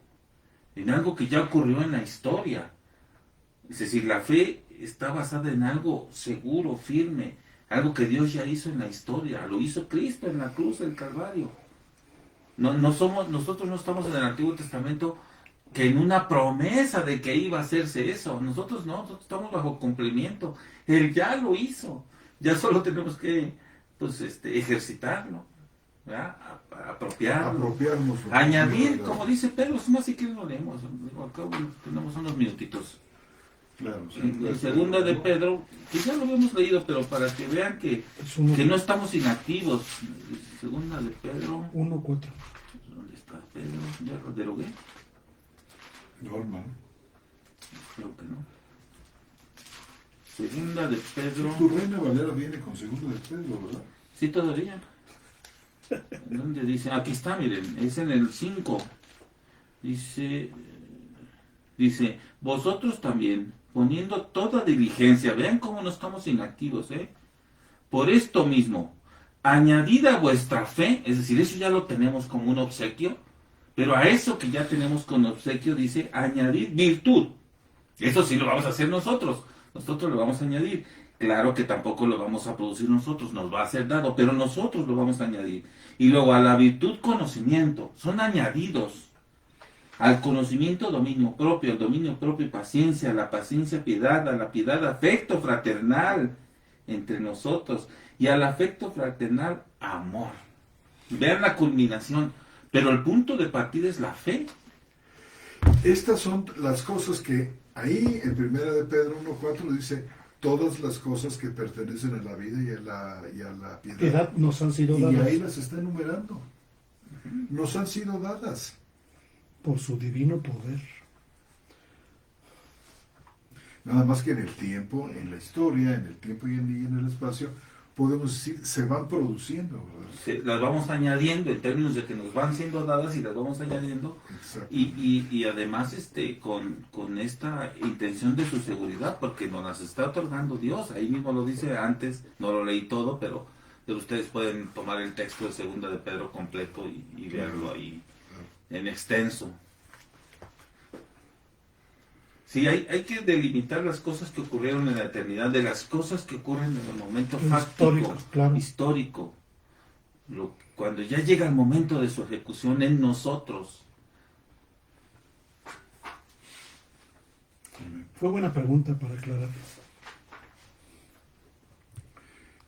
en algo que ya ocurrió en la historia. Es decir, la fe está basada en algo seguro, firme, algo que Dios ya hizo en la historia. Lo hizo Cristo en la cruz del Calvario. Nosotros no estamos en el Antiguo Testamento que en una promesa de que iba a hacerse eso. Nosotros no, nosotros estamos bajo cumplimiento. Él ya lo hizo. Ya solo tenemos que ejercitarlo, ¿verdad? Apropiarlo. Apropiarnos. Añadir, como dice Pedro, es más si quieren lo leemos. Acá tenemos unos minutitos. Claro, sí. En segunda de Pedro, que ya lo habíamos leído, pero para que vean que no estamos inactivos. Segunda de Pedro, 1:4. ¿dónde está Pedro? ¿Ya lo derogué? Norma. Creo que no. Segunda de Pedro. Tu Reina Valera viene con segundo de Pedro, ¿verdad? Sí, todavía. ¿Dónde dice? Aquí está, miren, es en el 5. Dice, vosotros también, poniendo toda diligencia, vean cómo no estamos inactivos, por esto mismo, añadida vuestra fe, es decir, eso ya lo tenemos como un obsequio, Pero a eso que ya tenemos con obsequio dice añadir virtud. Eso sí lo vamos a hacer nosotros. Nosotros lo vamos a añadir. Claro que tampoco lo vamos a producir nosotros, nos va a ser dado, pero nosotros lo vamos a añadir. Y luego a la virtud conocimiento, son añadidos. Al conocimiento dominio propio, al dominio propio paciencia, a la paciencia piedad, a la piedad afecto fraternal entre nosotros y al afecto fraternal amor. Vean la culminación, pero el punto de partida es la fe. Estas son las cosas que ahí en Primera de Pedro 1:4 dice todas las cosas que pertenecen a la vida y a la piedad. Piedad nos han sido Y dadas ahí las está enumerando. Nos han sido dadas. por su divino poder. Nada más que en el tiempo, en la historia, en el tiempo y en el espacio, podemos decir, se van produciendo, ¿verdad? Las vamos añadiendo en términos de que nos van siendo dadas y las vamos añadiendo. Exacto. Y además con esta intención de su seguridad, porque nos las está otorgando Dios. Ahí mismo lo dice antes, no lo leí todo, pero ustedes pueden tomar el texto de Segunda de Pedro completo y verlo ahí en extenso. Sí, hay que delimitar las cosas que ocurrieron en la eternidad de las cosas que ocurren en el momento fáctico, Histórico, claro. histórico. Cuando ya llega el momento de su ejecución en nosotros. Fue buena pregunta para aclarar.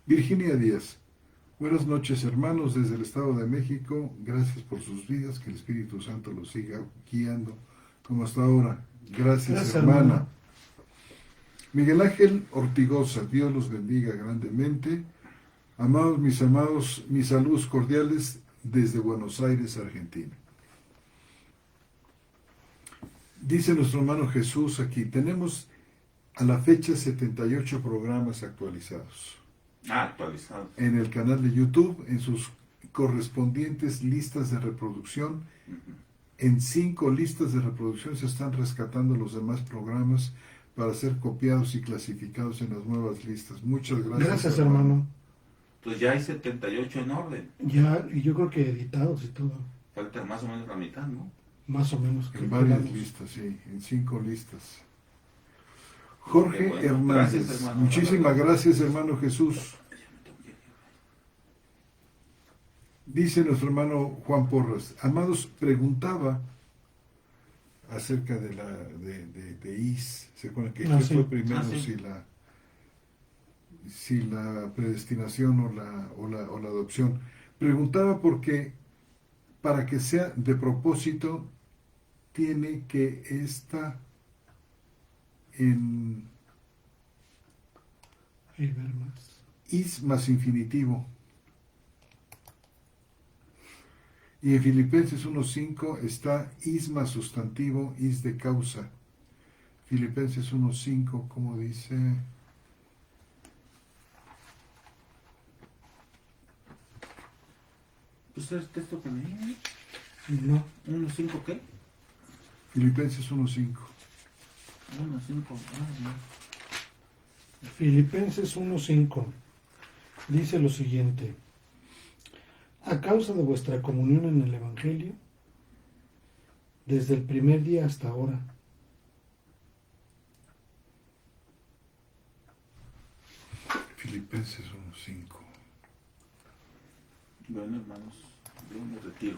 Virginia Díaz. Buenas noches, hermanos, desde el Estado de México. Gracias por sus vidas, que el Espíritu Santo los siga guiando como hasta ahora. Gracias, hermana. hermano. Miguel Ángel Ortigosa, Dios los bendiga grandemente. Amados, mis saludos cordiales desde Buenos Aires, Argentina. Dice nuestro hermano Jesús aquí, tenemos a la fecha 78 programas actualizados. Actualizado. En el canal de YouTube, en sus correspondientes listas de reproducción. En 5 listas de reproducción se están rescatando los demás programas para ser copiados y clasificados en las nuevas listas. Muchas gracias. Gracias, hermano. Pues ya hay 78 en orden. Ya, y yo creo que editados y todo. Falta más o menos la mitad, ¿no? Más o menos. En varias calculamos. listas, sí, en 5 listas. Jorge Qué bueno. Hernández. Gracias, hermano. Muchísimas gracias, hermano Jesús. Dice nuestro hermano Juan Porras, amados, preguntaba acerca de Is, ¿se acuerdan que Ah, qué sí. fue primero, Sí. si la predestinación o la adopción? Preguntaba porque para que sea de propósito tiene que estar en Ahí ver más. is más infinitivo. Y en Filipenses 1:5 está is más sustantivo, is de causa. Filipenses 1:5, como dice, Pues el texto que leí, No. 1.5 ¿qué? Filipenses 1:5. 1.5. Filipenses 1:5 dice lo siguiente: a causa de vuestra comunión en el Evangelio, desde el primer día hasta ahora, Filipenses 1:5. Bueno, hermanos, yo me retiro.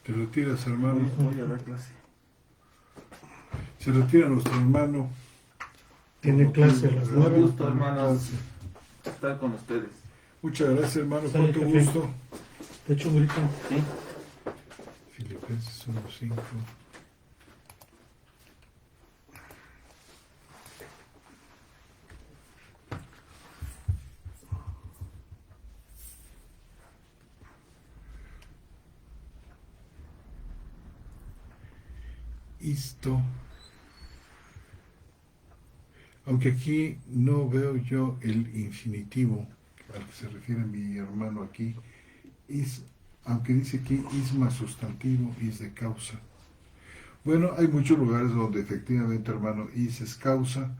Te retiras, hermano. Voy a dar clase. Se retira nuestro hermano. tiene clase a las Un 9. gusto, hermanos, estar con ustedes. Muchas gracias, hermano. Sale, Cuánto jefe. gusto. De hecho, un grito. ¿Sí? Filipenses 1:5. Isto. Aunque aquí no veo yo el infinitivo al que se refiere mi hermano aquí, aunque dice aquí isma sustantivo, is de causa. Bueno, hay muchos lugares donde efectivamente, hermano, is es causa.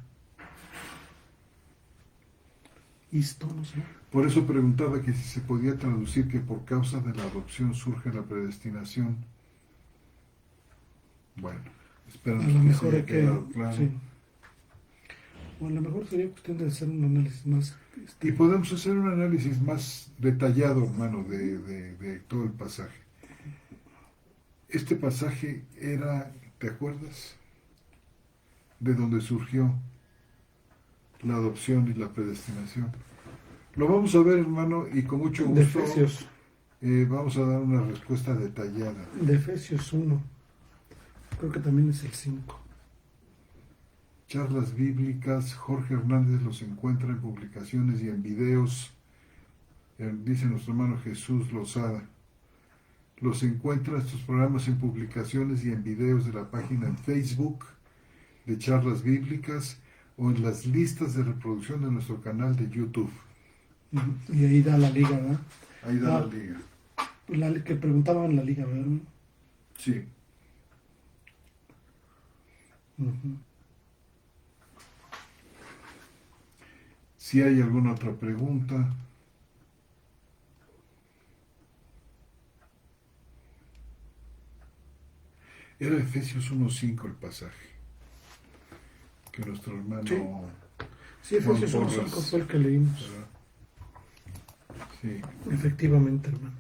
Histonos, ¿no? Por eso preguntaba que si se podía traducir que por causa de la adopción surge la predestinación. Bueno, A esperamos lo que se mejor haya hay que, quedado claro. sí. O a lo mejor sería cuestión de hacer un análisis más, Y podemos hacer un análisis más detallado, hermano, de todo el pasaje. Este pasaje era, ¿te acuerdas? De donde surgió la adopción y la predestinación. Lo vamos a ver, hermano, y con mucho de gusto Efesios, vamos a dar una respuesta detallada. de Efesios 1, creo que también es el 5. Charlas bíblicas, Jorge Hernández los encuentra en publicaciones y en videos, dice nuestro hermano Jesús Lozada. Los encuentra estos programas en publicaciones y en videos de la página en Facebook de Charlas Bíblicas o en las listas de reproducción de nuestro canal de YouTube. Y ahí da la liga, ¿verdad? Ahí da Ah. la liga. La que preguntaban la liga, ¿verdad? Sí. Ujú. Si hay alguna otra pregunta. Era Efesios 1:5 el pasaje que nuestro hermano Sí. Sí, Efesios Juan 1.5 Porras, fue el que leímos. ¿verdad? Sí. Efectivamente, hermano.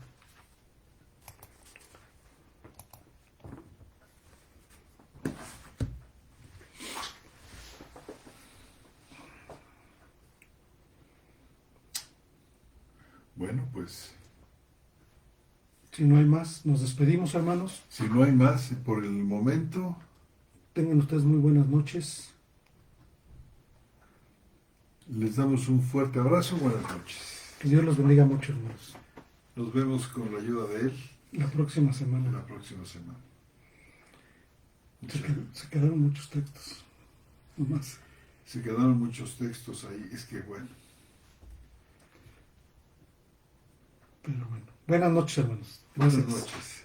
Bueno, pues Si no hay más, nos despedimos, hermanos. si no hay más por el momento, Tengan ustedes muy buenas noches. les damos un fuerte abrazo. Buenas noches. Que Dios los bendiga mucho, hermanos. Nos vemos con la ayuda de él La próxima semana. la próxima semana. Se quedaron muchos textos. Más. Se quedaron muchos textos ahí. Es que bueno. Pero bueno. Buenas noches, hermanos. Buenas Gracias. noches.